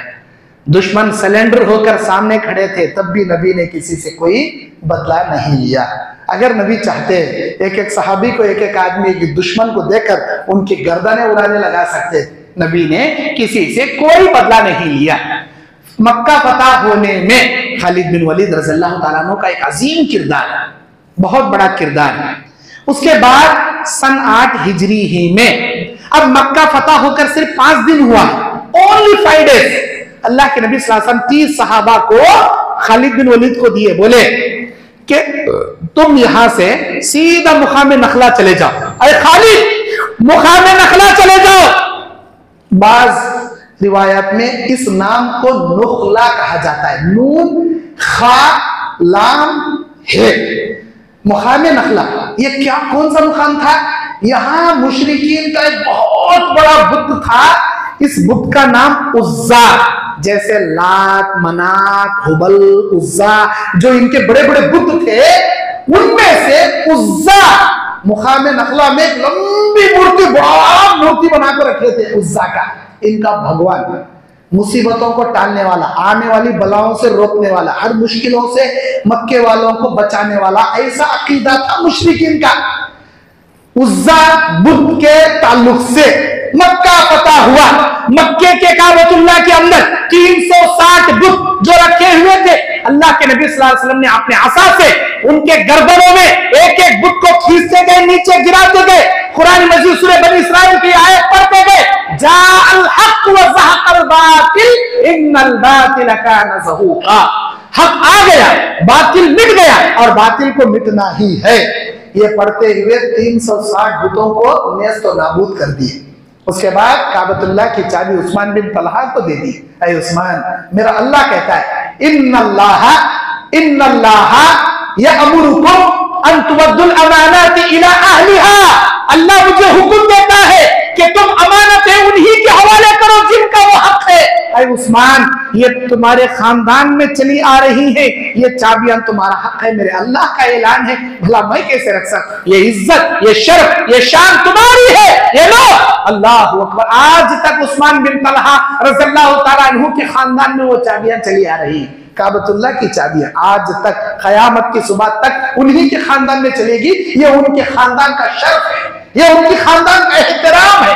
दुश्मन सलेंडर होकर सामने खड़े थे, तब भी नबी ने किसी से कोई बदला नहीं लिया। अगर नबी चाहते एक एक सहाबी को, एक एक आदमी, एक दुश्मन को देकर उनकी गर्दनें उड़ाने लगा सकते, नबी ने किसी से कोई बदला नहीं लिया। मक्का फतह होने में खालिद बिन वलीद रज़ियल्लाहु ताला अन्हु का एक अजीम किरदार, बहुत बड़ा किरदार है। उसके बाद सन 8 हिजरी ही में अब मक्का फतह होकर सिर्फ 5 दिन हुआ, ओनली 5 डेज। अल्लाह के नबी सल्लल्लाहु अलैहि वसल्लम 30 सहाबा को खालिद बिन वलीद को दिए, बोले कि तुम यहां से सीधा मुकाम नखला चले जाओ। अरे खालिद, मुकाम नखला चले जाओ। बाज रिवायत में इस नाम को नुखला कहा जाता है, नून खा लाम है, मुकाम नखला। ये क्या, कौन सा मुकाम था? यहाँ मुशरिकीन का एक बहुत बड़ा बुत था। इस बुत का नाम उज्जा, जैसे लात, मनात, हुबल, उज्जा, जो इनके बड़े बड़े बुत थे, उनमें से उज्जा मुकाम नखला में एक लंबी मूर्ति, बड़ा मूर्ति बनाकर रखे थे उज्जा का, इनका भगवान, मुसीबतों को टालने वाला, आने वाली बलाओं से रोकने वाला, हर मुश्किलों से मक्के वालों को बचाने वाला, ऐसा अकीदा था मुशरिकीन का। उज्जा बुत के ताल्लुक से मक्का फतह हुआ। मक्के के काबतुल्लाह के अंदर 360 बुत जो रखे हुए थे, अल्लाह के नबी सल्लल्लाहु अलैहि वसल्लम ने अपने असा से उनके गर्दनों में एक एक बुत को खींचते गए, नीचे गिराते गए। कुरान मजीद सूरह बनी इस्राइल की आयत पढ़ते गए, जाअल हक़ व ज़हक़ल बातिल इन्नल बातिल कान ज़हूक़ा। हक आ गया, बातिल मिट गया और बातिल को मिटना ही है। ये पढ़ते हुए 360 बुतों को नेस्त व नाबूद कर दिए। उसके बाद काबतुल्लाह की चाबी उस्मान बिन तलहा को दे दी। ऐ उस्मान, मेरा अल्लाह कहता है, इन्नल्लाह यअमुरुकुम अन तुवद्दुल अमानाति इला अहलिहा। अल्लाह मुझे हुक्म देता है कि तुम अमानतें उन्हीं के हवाले करो जिनका वो हक है। ऐ उस्मान, ये तुम्हारे खानदान में चली आ रही है, ये चाबियां तुम्हारा हक है, मेरे अल्लाह का ऐलान है, भला मैं कैसे रख सकता? ये इज्जत, ये शर्फ, ये शान तुम्हारी है, ये लो। अल्लाह अकबर। आज तक उस्मान बिन तलहा रज़ियल्लाहु ताला अन्हु के खानदान में वो चाबियां चली आ रही, काबतुल्लाह की चाबियां आज तक, कयामत की सुबह तक उन्हीं के खानदान में चलेगी। ये उनके खानदान का शर्फ है, ये उनकी खानदान का एहतराम है।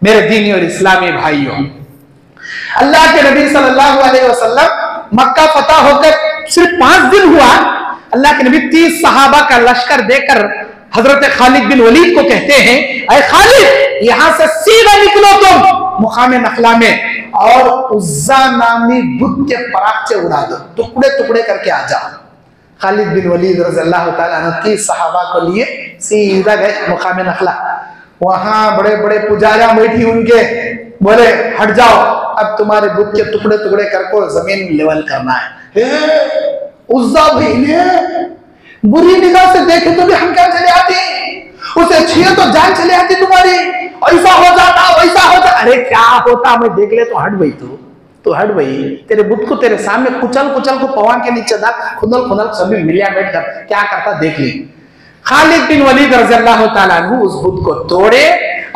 मेरे दीनी और इस्लामी भाइयों, अल्लाह के नबी सल्लल्लाहु अलैहि वसल्लम मक्का फतह होकर सिर्फ 5 दिन हुआ, अल्लाह के नबी 30 सहाबा का लश्कर देकर हजरत खालिद बिन वलीद को कहते हैं, ऐ खालिद, यहां से सीधा निकलो तुम मुकाम नखला में और उज्जा नामी बुत के परागचे उड़ा दो, टुकड़े टुकड़े करके आ जाओ। खालिद बिन वलीद रज़ियल्लाहु ताला अन्हु 30 सहाबा को लिए सीधा गए मुकाम नखला। वहां बड़े बड़े पुजारियां बैठी उनके, बोले हट जाओ, अब तुम्हारे बुत के टुकड़े टुकड़े करके जमीन लेवल करना है। उज्जा भाई ने बुरी निगाह से देखे तो भी हम क्या चले आते, उसे छुए तो जान चले आती तुम्हारी, ऐसा हो जाता वैसा हो जाता। अरे क्या होता, मैं देख ले तो हट गई, तो हट गई, तेरे बुत को तेरे सामने कुचल कुचल को पवन के नीचे दाग खुदल खुदल सभी मिलिया बैठ कर क्या करता देख ली। खालिद बिन वलीद रज़ियल्लाहु ताला अन्हु उस बुत को तोड़े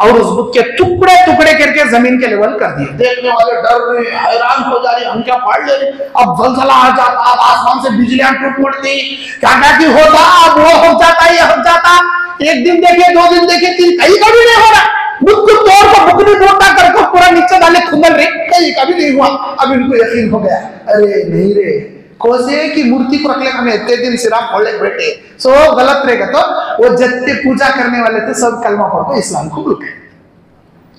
और उस बुत के टुकड़े टुकड़े करके जमीन के लेवल कर दिए। देखने वाले डर रहे, हैरान हो जा रहे, हम क्या फाड़ ले रहे, अब जलजला आ जाता, अब आसमान से बिजलियां टूट पड़ती, क्या क्या होता, अब वो हो जाता, ये हो जाता। एक दिन देखे, 2 दिन देखे, 3, कहीं कभी नहीं हो रहा। बुत को तोड़ को बुकनी मोटा करके पूरा नीचे डाले खुदल रहे, कहीं कभी नहीं हुआ। अब इनको यकीन हो गया, अरे नहीं रे, कोसे की मूर्ति को रखले हमें इतने दिन सिराम खोले बैठे, सो गलत रहेगा। तो वो जितने पूजा करने वाले थे सब कलमा पढ़ को इस्लाम को भूल गए।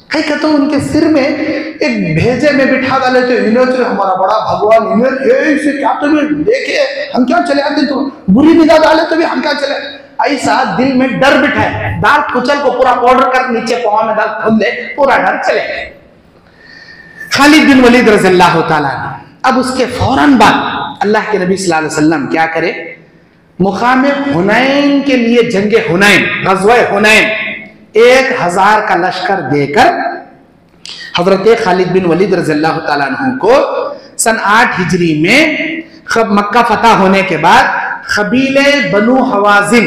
कहीं कहते उनके सिर में एक भेजे में बिठा डाले थे, इन्हें हमारा बड़ा भगवान, इन्हें से क्या तुम्हें देखे हम क्या चले आते, तो बुरी निगाह डाले तो भी हम क्या चले, ऐसा दिल में डर बिठाए, दाल कुचल को पूरा पाउडर कर नीचे पवा में दाल खुद ले, पूरा डर चले। खालिद बिन वलीद रज़ियल्लाहु ताला। अब उसके फौरन बाद अल्लाह के नबी सल्लल्लाहु अलैहि वसल्लम क्या करे, मुकाम हुनैन के लिए जंगे हुनैन, ग़ज़वा हुनैन 1000 का लश्कर देकर हजरत खालिद बिन वलीद रज़ियल्लाहु ताला अन्हु को सन 8 हिजरी में मक्का फतह होने के बाद कबीले बनु हवाजिन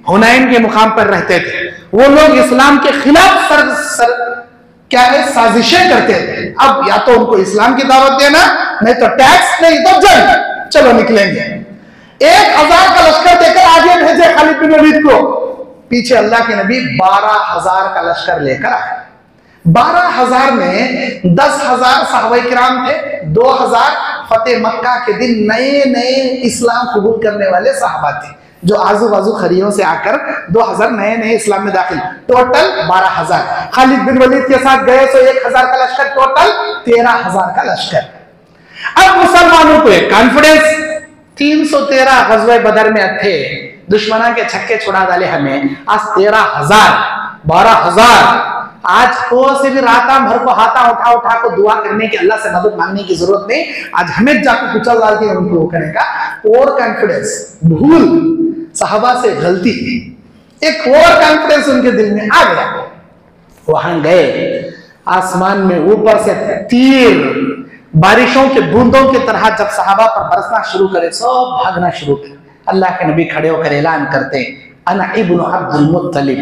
हुनैन के मुकाम पर रहते थे। वो लोग इस्लाम के खिलाफ क्या है साजिशें करते थे। अब या तो उनको इस्लाम की दावत देना, नहीं तो टैक्स, नहीं तो जंग, चलो निकलेंगे। 1000 का लश्कर देकर आगे भेजे खालिद बिन वलीद को, पीछे अल्लाह के नबी 12000 का लश्कर लेकर आए। 12000 में 10000 सहाबाए किराम थे, 2000 फतेह मक्का के दिन नए नए इस्लाम कबूल करने वाले सहाबा थे, जो आजू बाजू खरियों से आकर 2000 नए नए इस्लाम में दाखिल, टोटल 12000। खालिद बिन वलीद के साथ गए तो 1000 का लश्कर, टोटल 13000 का लश्कर। अब मुसलमानों को एक कॉन्फिडेंस, 313 ग़ज़वा बदर में थे, दुश्मना के छक्के छुड़ा डाले हमें, आज 13000, 12000। आज को से भी राता भर को हाथा उठा उठा को दुआ करने की, अल्लाह से मदद मांगने की जरूरत नहीं, आज हमें जाकर कुचल डाल के उनको करने का और कॉन्फिडेंस। भूल, सहाबा से गलती, एक ओवर कॉन्फिडेंस उनके दिल में आ गया। वहां गए, आसमान में ऊपर से तीर बारिशों के बूंदों की तरह जब सहाबा पर बरसना शुरू करे, सब भागना शुरू करे। अल्लाह के नबी खड़े होकर ऐलान करते, अना इब्नु अब्दुल मुत्तलिब,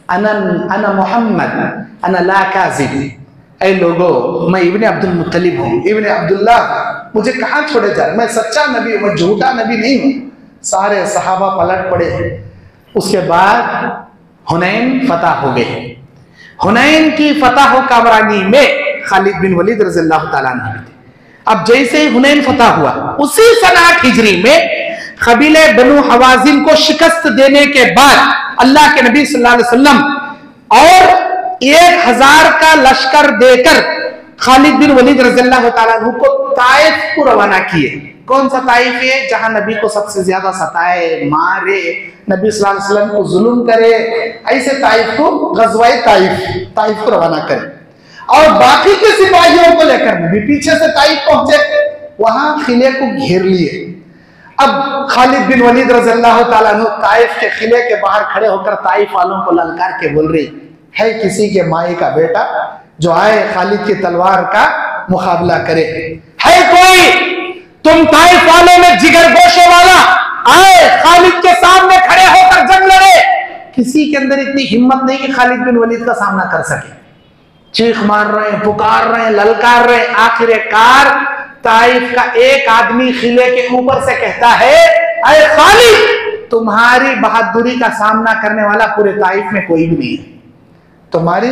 अना मोहम्मद, अना ला काज़िब। ऐ लोगो, मैं इब्ने अब्दुल मुत्तलिब हूँ, इब्ने अब्दुल्लाह, मुझे कहाँ छोड़े जा रहे, मैं सच्चा नबी हूँ, मैं झूठा नबी नहीं हूँ। सारे सहाबा पलट पड़े। उसके बाद हुनैन फतह हो गए। हुनैन की फतह कामरानी में खालिद बिन वलीद रज़ियल्लाहु ताला अन्हु थे। अब जैसे ही हुनैन फतह हुआ, उसी सन 8 हिजरी में कबीले बनु हवाजिन को शिकस्त देने के बाद अल्लाह के नबी सल्लल्लाहु अलैहि वसल्लम और 1000 का लश्कर देकर खालिद बिन वलीद रज़ियल्लाहु ताला अन्हु को ताइफ को रवाना किए। कौन सा ताइफ है? जहां नबी को सबसे ज्यादा सताए, मारे, नबी सल्लल्लाहु अलैहि वसल्लम को जुल्म करे, ऐसे ताइफ को गज़वाए ताइफ को रवाना करे। और बाकी के सिपाहियों को लेकर नबी पीछे से ताइफ पहुंचे, वहां किले को घेर लिए। अब खालिद बिन वलीद रज़ियल्लाहु ताला अन्हु ताइफ के किले के बाहर खड़े होकर ताइफ वालों को ललकार के बोल रही है, किसी के माई का बेटा जो आए खालिद की तलवार का मुकाबला करे? है कोई तुम ताइफ वालों में जिगर गोशे वाला आए खालिद के सामने खड़े होकर जंग लड़े? किसी के अंदर इतनी हिम्मत नहीं कि खालिद बिन वलीद का सामना कर सके। चीख मार रहे हैं, पुकार रहे हैं, ललकार रहे हैं। आखिरकार ताइफ का एक आदमी किले के ऊपर से कहता है, अरे खालिद, तुम्हारी बहादुरी का सामना करने वाला पूरे ताइफ में कोई भी नहीं है। तुम्हारी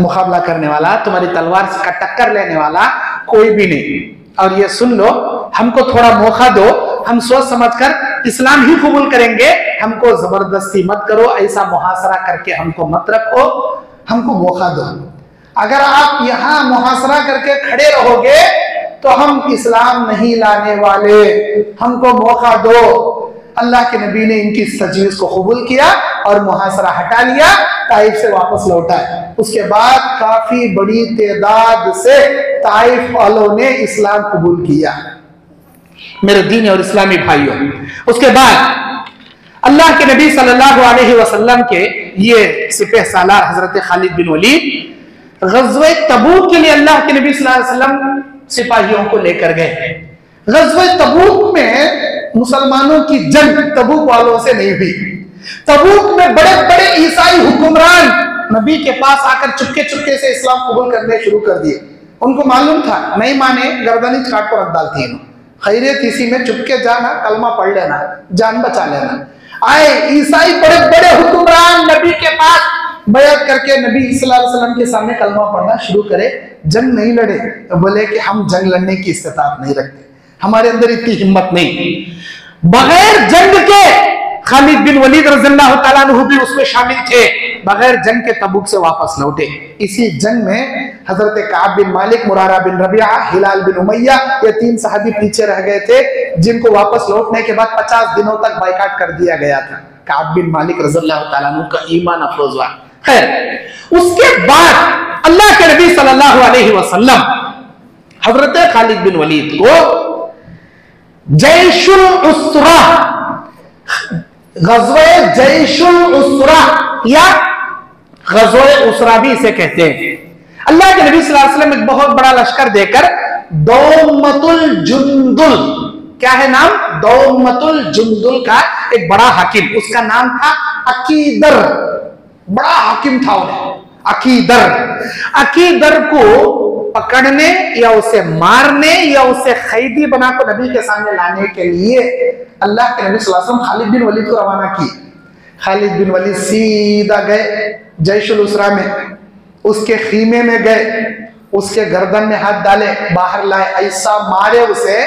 मुकाबला करने वाला, तुम्हारी तलवार का टक्कर लेने वाला कोई भी नहीं। और ये सुन लो, हमको थोड़ा मौका दो, हम सोच समझकर इस्लाम ही कबूल करेंगे, हमको जबरदस्ती मत करो, ऐसा मुहासरा करके हमको मत रखो, हमको मौका दो। अगर आप यहाँ मुहासरा करके खड़े रहोगे तो हम इस्लाम नहीं लाने वाले, हमको मौका दो। अल्लाह के नबी ने इनकी इस तजवीज को कबूल किया और मुहासरा हटा लिया, ताइफ से वापस लौटा। उसके बाद काफी बड़ी तादाद से ताइफ वालों ने इस्लाम कबूल किया। मेरे दीन और इस्लामी भाइयों, उसके बाद अल्लाह के नबी सल्लल्लाहु अलैहि वसल्लम के ये सिपह सालार हजरत खालिद बिन वलीद गज़वे तबूक के लिए अल्लाह के नबी सल्लल्लाहु अलैहि वसल्लम सिपाहियों को लेकर गए। गज़वे तबूक में मुसलमानों की जंग तबूक वालों से नहीं हुई। तबूक में बड़े बड़े ईसाई हुक्मरान नबी के पास आकर चुपके चुपके से इस्लाम कबूल करने शुरू कर दिए। उनको मालूम था, नहीं माने गर्दन ही काट को रख डालती है। खैरियत इसी में चुपके जाना, कलमा पढ़ लेना, जान बचा लेना। आए ईसाई बड़े बड़े हुक्मरान नबी के पास बयात करके नबी सल्लल्लाहु अलैहि वसल्लम के सामने कलमा पढ़ना शुरू करे। जंग नहीं लड़े तो बोले कि हम जंग लड़ने की इस्तिताअत नहीं रखते, हमारे अंदर इतनी हिम्मत नहीं। बगैर जंग के खालिद बिन वलीद रज़ियल्लाहु ताला अन्हु भी उसमें शामिल थे, बगैर जंग के तबूक से वापस लौटे। इसी जंग में हजरत काब बिन मालिक, मुरारा बिन रबिया, हिलाल बिन उमैया, ये 3 सहाबी पीछे रह गए थे, जिनको वापस लौटने के बाद 50 दिनों तक बाइकाट कर दिया गया था। काब बिन मालिक रज़ियल्लाहु ताला अन्हु का ईमान अफरोज हुआ। खैर, उसके बाद अल्लाह के नबी सल्लल्लाहु अलैहि वसल्लम हजरत खालिद बिन वलीद को जैशुल उसरा, गज़वे जैशुल उसरा या गज़वे उसरा भी इसे कहते हैं, अल्लाह के नबी सल्लल्लाहु अलैहि वसल्लम एक बहुत बड़ा लश्कर देकर दौमतुल जुंदुल, क्या है नाम? दौमतुल जुंदुल का एक बड़ा हाकिम, उसका नाम था अकीदर, बड़ा हाकिम था उन्हें, अकीदर को पकड़ने या उसे मारने या उसे कैदी बनाकर नबी के सामने लाने के लिए अल्लाह के नबी सल्लल्लाहु अलैहि वसल्लम खालिद बिन वलीद को रवाना किए। खालिद बिन वलीद सीधा गए जैशुल उसरा में, उसके खीमे में गए, उसके गर्दन में हाथ डाले, बाहर लाए, ऐसा मारे उसे,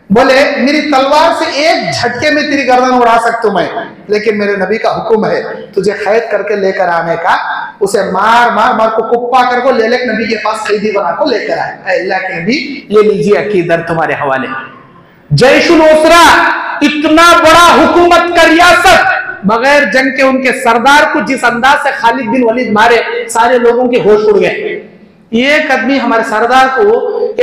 बोले मेरी तलवार से एक झटके में तेरी गर्दन उड़ा सकता हूं मैं, लेकिन मेरे नबी का हुक्म है तुझे कैद करके लेकर आने का। उसे मार मार मार को कुप्पा कर को ले नबी के पास कैदी बना को लेकर आए। अल्लाह के नबी ये लीजिए अकीदर तुम्हारे हवाले। जैशुल उसरा, इतना बड़ा हुकूमत का रियासत, बगैर जंग के उनके सरदार को जिस अंदाज से खालिद बिन वलीद मारे, सारे लोगों के होश उड़ गए। एक आदमी हमारे सरदार को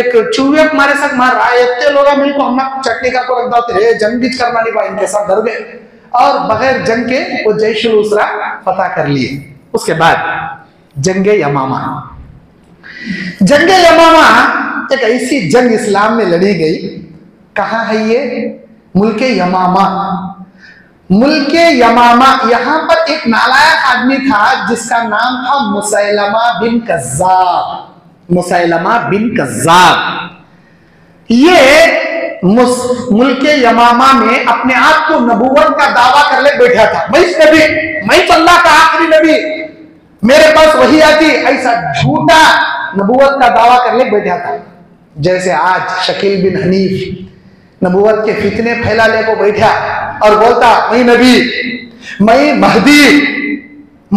एक चूहे मारे सक मार रहा है, इतने लोग मिलकर हम चटनी का को रख दाते रे, जंग भी करना नहीं पाए, इनके साथ डर गए। और बगैर जंग के वो जैशुल उसरा फतह कर लिए। उसके बाद जंगे यमामा। जंगे यमामा एक ऐसी जंग इस्लाम में लड़ी गई। कहाँ है ये? मुल्के यमामा। मुल्के यमामा, यहां पर एक नालायक आदमी था जिसका नाम था मुसैलमा बिन कज़्ज़ाब। मुसैलमा बिन कज़्ज़ाब ये मुल्के यमामा में अपने आप को नबूवत का दावा कर ले बैठा था। मैं नबी, मैं अल्लाह का आखिरी नबी, मेरे पास वही आती, ऐसा झूठा नबूवत का दावा कर ले बैठा था। जैसे आज शकील बिन हनीफ नबूवत के फितने फैला ले को बैठा और बोलता मैं नबी, मैं महदी,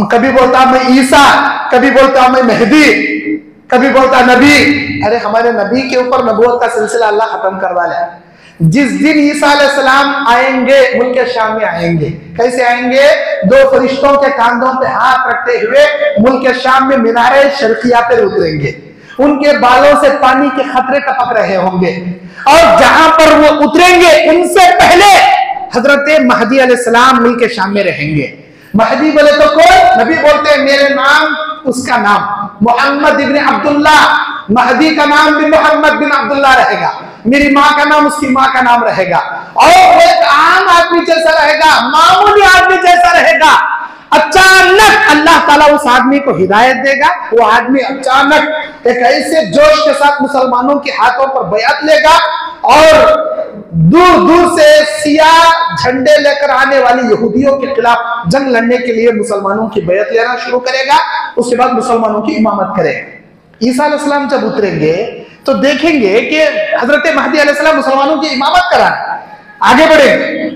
कभी बोलता मैं ईसा, कभी बोलता मैं मेहदी, कभी बोलता नबी। अरे हमारे नबी के ऊपर नबूवत का सिलसिला अल्लाह खत्म करवा ले। जिस दिन ईसा अलैहिस्सलाम आएंगे मुल्क शाम में आएंगे, कैसे आएंगे? दो फरिश्तों के कांधों पे हाथ रखते हुए मुल्क शाम में मीनारे शर्किया पे उतरेंगे। उनके बालों से पानी के खतरे टपक रहे होंगे और जहां पर वो उतरेंगे उनसे पहले हजरत महदी अलैहिस्सलाम मुल्क शाम में रहेंगे। महदी बोले तो कौन? नबी बोलते हैं मेरे नाम, उसका नाम मोहम्मद इब्न अब्दुल्ला। महदी का नाम भी मोहम्मद बिन अब्दुल्ला रहेगा, मेरी माँ का नाम उसकी माँ का नाम रहेगा, और एक आम आदमी जैसा रहेगा, मामूली आदमी जैसा रहेगा। अचानक अल्लाह ताला उस आदमी को हिदायत देगा। वो आदमी अचानक एक ऐसे जोश के साथ मुसलमानों के हाथों पर बयात लेगा और दूर दूर से सियाह झंडे लेकर आने वाली यहूदियों के खिलाफ जंग लड़ने के लिए मुसलमानों की बयात लेना शुरू करेगा। उसके बाद मुसलमानों की इमामत करेगा। ईसा अलैहिस्सलाम जब उतरेंगे तो देखेंगे कि हजरत महदी अलैहिस्सलाम मुसलमानों की इमामत कराएं, आगे बढ़ेंगे।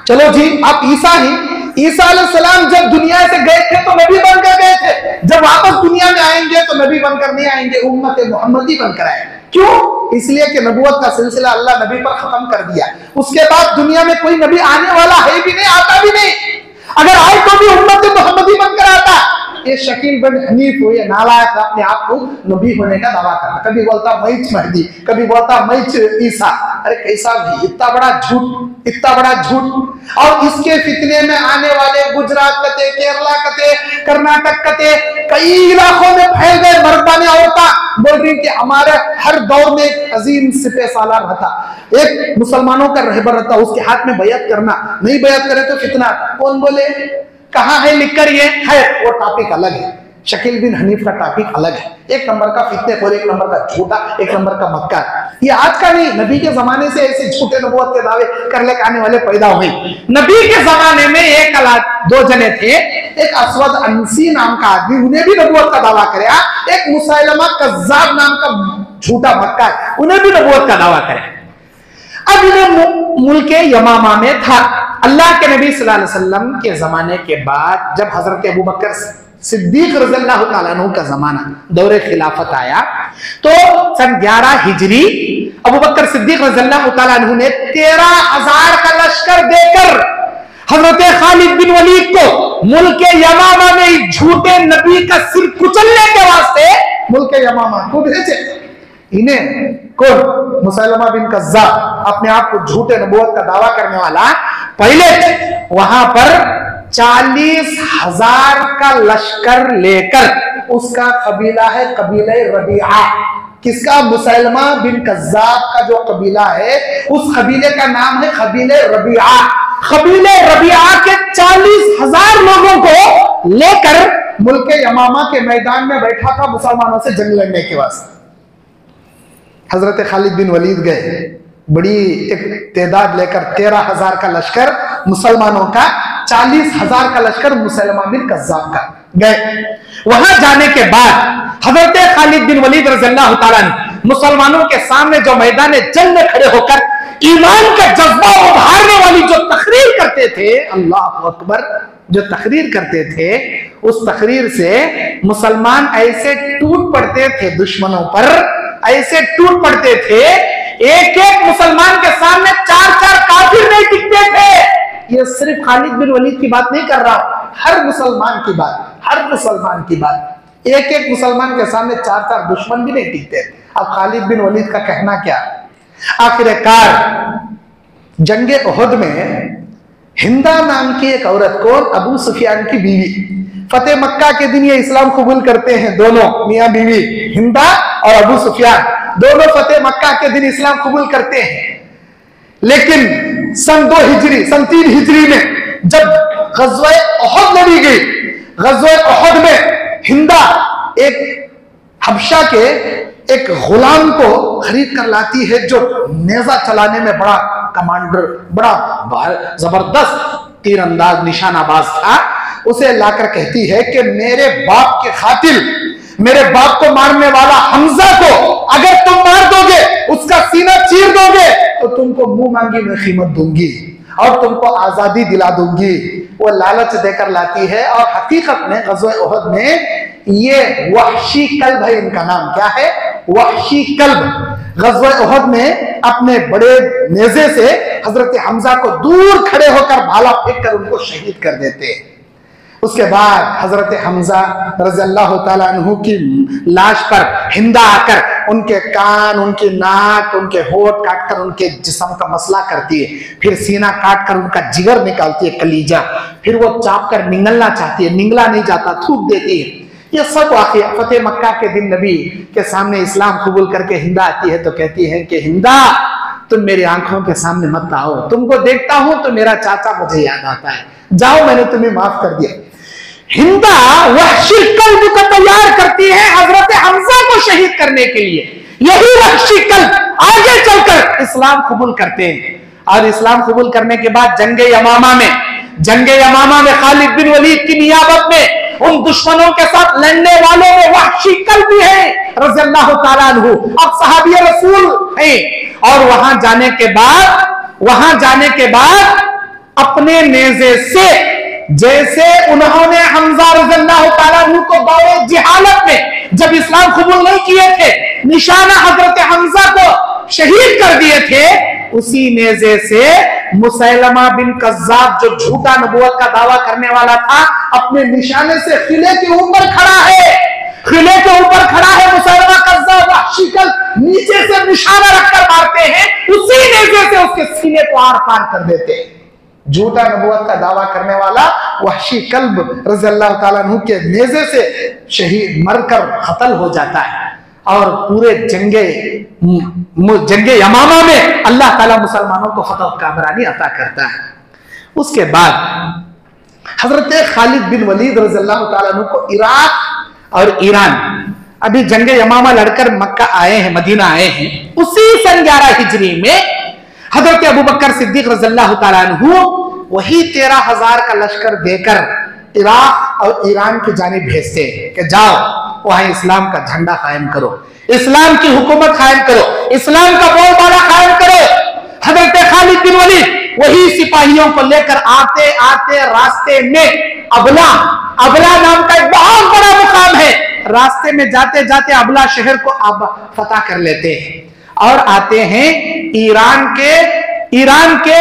चलो जी, आप ईसा ही, ईसा अलैहिस्सलाम जब दुनिया से गए थे तो नबी बनकर गए थे, जब वापस दुनिया में आएंगे तो नबी बनकर नहीं आएंगे, उम्मत मोहम्मदी बनकर आएंगे। क्यों? इसलिए कि नबूवत का सिलसिला अल्लाह नबी पर खत्म कर दिया। उसके बाद दुनिया में कोई नबी आने वाला है भी नहीं, आता भी नहीं। अगर आए तो भी उम्मत मोहम्मदी बनकर आता। ये शकील बिन हनीफ हो, ये नालायक अपने आप को नबी होने का दावा करता, कभी बोलता मैं महदी, कभी बोलता मैं ईसा। अरे कैसा भी, इतना बड़ा झूठ, इतना बड़ा झूठ। और इसके फितने में आने वाले गुजरात कते, केरला कते, कर्नाटक कते, कई इलाकों में फैल गए मर्दाने औरता बोल रही कि हमारे हर दौर में एक अजीम सिपह सालार था, एक मुसलमानों का रहबर रहता, उसके हाथ में बैत करना, नहीं बैत करे तो फितना। कौन बोले? कहाँ है लिखकर? ये है, वो टॉपिक अलग है। शकील बिन हनीफ का टॉपिक अलग है। एक नंबर का फितने खोर, एक नंबर का झूठा, एक नंबर का मक्कार। ये आज का नहीं, नबी के जमाने से ऐसे झूठे नबूवत के दावे कर लेकर आने वाले पैदा हुए। नबी के जमाने में एक दो जने थे, एक असवद अंसी नाम का आदमी, उन्हें भी नबूवत का दावा करे, एक मुसैलमा कज़्ज़ाब नाम का झूठा मक्कार, उन्हें भी नबूवत का दावा करे। अब इन्हें मुल्के यमामा में था। अल्लाह के नबी सल्लल्लाहु अलैहि वसल्लम के जमाने के बाद जब हजरत अबू बकर सिद्दीक रज़ियल्लाहु ताला अन्हु का जमाना दौरे खिलाफत आया तो सन 11 हिजरी अबू बकर सिद्दीक रज़ियल्लाहु ताला अन्हु ने 13,000 का लश्कर देकर हजरत खालिद बिन वलीद को मुल्क यमामा में झूठे नबी का सिर कुचलने के वास्ते मुल्क यमामा को भेजे। इन्हें कौन? मुसैलमा बिन कज़्ज़ाब, अपने आप को झूठे नबूवत का दावा करने वाला, पहले वहां पर 40,000 का लश्कर लेकर, उसका कबीला है कबीला रबीआ। किसका? मुसैलमा बिन कज़्ज़ाब का जो कबीला है उस कबीले का नाम है कबीले रबीआ। कबीले रबीआ के 40,000 लोगों को लेकर मुल्क यमामा के मैदान में बैठा था मुसलमानों से जंग लड़ने के वास्ते। हजरत खालिद बिन वलीद गए, बड़ी एक तादाद लेकर 13,000 का लश्कर मुसलमानों का, 40,000 का लश्कर मुसैलमा बिन कज़्ज़ाब का गए। वहां जाने के बाद हजरत खालिद बिन वलीद रज़ियल्लाहु ताला अन्हु मुसलमानों के सामने जो मैदान जंग में खड़े होकर ईमान का जज्बा उभारने वाली जो तकरीर करते थे, अल्लाह अकबर, जो तकरीर करते थे, उस तकरीर से मुसलमान ऐसे टूट पड़ते थे दुश्मनों पर, ऐसे टूट पड़ते थे, एक एक मुसलमान के सामने 4-4 काफिर नहीं टिकते थे। ये सिर्फ खालिद बिन वलीद की बात नहीं कर रहा, हर मुसलमान की बात, हर मुसलमान की बात। एक एक मुसलमान के सामने 4-4 दुश्मन भी नहीं टिकते। अब खालिद बिन वलीद का कहना क्या? आखिरकार जंगे उहद में हिंदा नाम की एक औरत को, अबू सुफियान की बीवी, फतेह मक्का के दिन ये इस्लाम कबूल करते हैं। दोनों मियां बीवी, हिंदा और अबू सुफियान, दोनों फतेह मक्का के दिन इस्लाम कबूल करते हैं। लेकिन सन 2 हिजरी, सन 3 हिजरी में जब ग़ज़वा उहद लड़ी गई, ग़ज़वा उहद में हिंदा एक हबशा के एक गुलाम को खरीद कर लाती है, जो नेजा चलाने में बड़ा कमांडर, बड़ा जबरदस्त तीरंदाज, निशानाबाज था। उसे लाकर कहती है कि मेरे बाप के खातिल, मेरे बाप को मारने वाला हमजा को अगर तुम मार दोगे, उसका सीना चीर दोगे, तो तुमको मुंह मांगी मैं कीमत दूंगी और तुमको आजादी दिला दूंगी। वो लालच देकर लाती है। और हकीकत में ग़ज़वा उहद में ये वहशी कल्ब है, इनका नाम क्या है? वहशी कल्ब। ग़ज़वा उहद में अपने बड़े नेज़े से हजरत हमजा को दूर खड़े होकर भाला फेंक कर उनको शहीद कर देते। उसके बाद हजरत हमजा रज़ियल्लाहु ताला अन्हु की लाश पर हिंदा आकर उनके कान, उनकी नाक, उनके होठ काट कर उनके जिस्म का मसला करती है, फिर सीना काट कर उनका जिगर निकालती है, कलीजा, फिर वो चाप कर निगलना चाहती है, निगला नहीं जाता, थूक देती है। ये सब वाक़या फतेह मक्का के दिन नबी के सामने इस्लाम कबूल करके हिंदा आती है तो कहती है कि हिंदा, तुम मेरी आंखों के सामने मत आओ, तुमको देखता हूं तो मेरा चाचा मुझे याद आता है, जाओ मैंने तुम्हें माफ कर दिया। हिंदा वहशी कल्ब को तैयार करती है हजरत हमजा को शहीद करने के लिए। यही वहशी कल्ब आगे चलकर इस्लाम कबूल करते हैं। और इस्लाम कबूल करने के बाद जंगे यमामा में खालिद बिन वलीद की नियाबत में उन दुश्मनों के साथ लड़ने वालों में वहशी कल्ब भी है रज़ियल्लाहु ताला अन्हु, अब सहाबी रसूल है। और वहां जाने के बाद अपने नेज़े से, जैसे उन्होंने हमजा रज़ियल्लाहु ताला अन्हु को दौरे जिहालत में जब इस्लाम कबूल नहीं किए थे, निशाना हजरत हमजा को शहीद कर दिए थे, उसी नेज़े से मुसैलमा बिन कज़्ज़ाब, जो झूठा नबुवत का दावा करने वाला था, अपने निशाने से किले के ऊपर खड़ा है मुसैलमा कज़्ज़ाब, वहशी कल्ब नीचे से निशाना रखकर मारते हैं, उसी नेज़े से उसके सीने को आर पार कर देते हैं। झूठा नबुवत का दावा करने वाला वहशी कल्ब रज़ियल्लाहु ताला अन्हु के नेज़े से शहीद मरकर कत्ल हो जाता है। और पूरे जंगे यमामा में अल्लाह ताला मुसलमानों को फतह कामरानी अता करता है। उसके बाद हजरत खालिद बिन वलीद रज़ियल्लाहु ताला अन्हु को इराक और ईरान, अभी जंगे यमामा लड़कर मक्का आए हैं, मदीना आए हैं, उसी सन 11 हिजरी में हजरत अबू बकर सिद्दीक रज़ियल्लाहु ताला अन्हु वही 13,000 का लश्कर देकर इराक और ईरान की जानिब भेजते कि जाओ वहां इस्लाम का झंडा कायम करो, इस्लाम की हुकूमत कायम करो, इस्लाम का बोलबाला कायम करो। हजरत खालिद बिन वलीद वही सिपाहियों को लेकर आते आते रास्ते में अबला नाम का एक बहुत बड़ा मुकाम है, रास्ते में जाते जाते अबला शहर को फतह कर लेते हैं और आते हैं ईरान के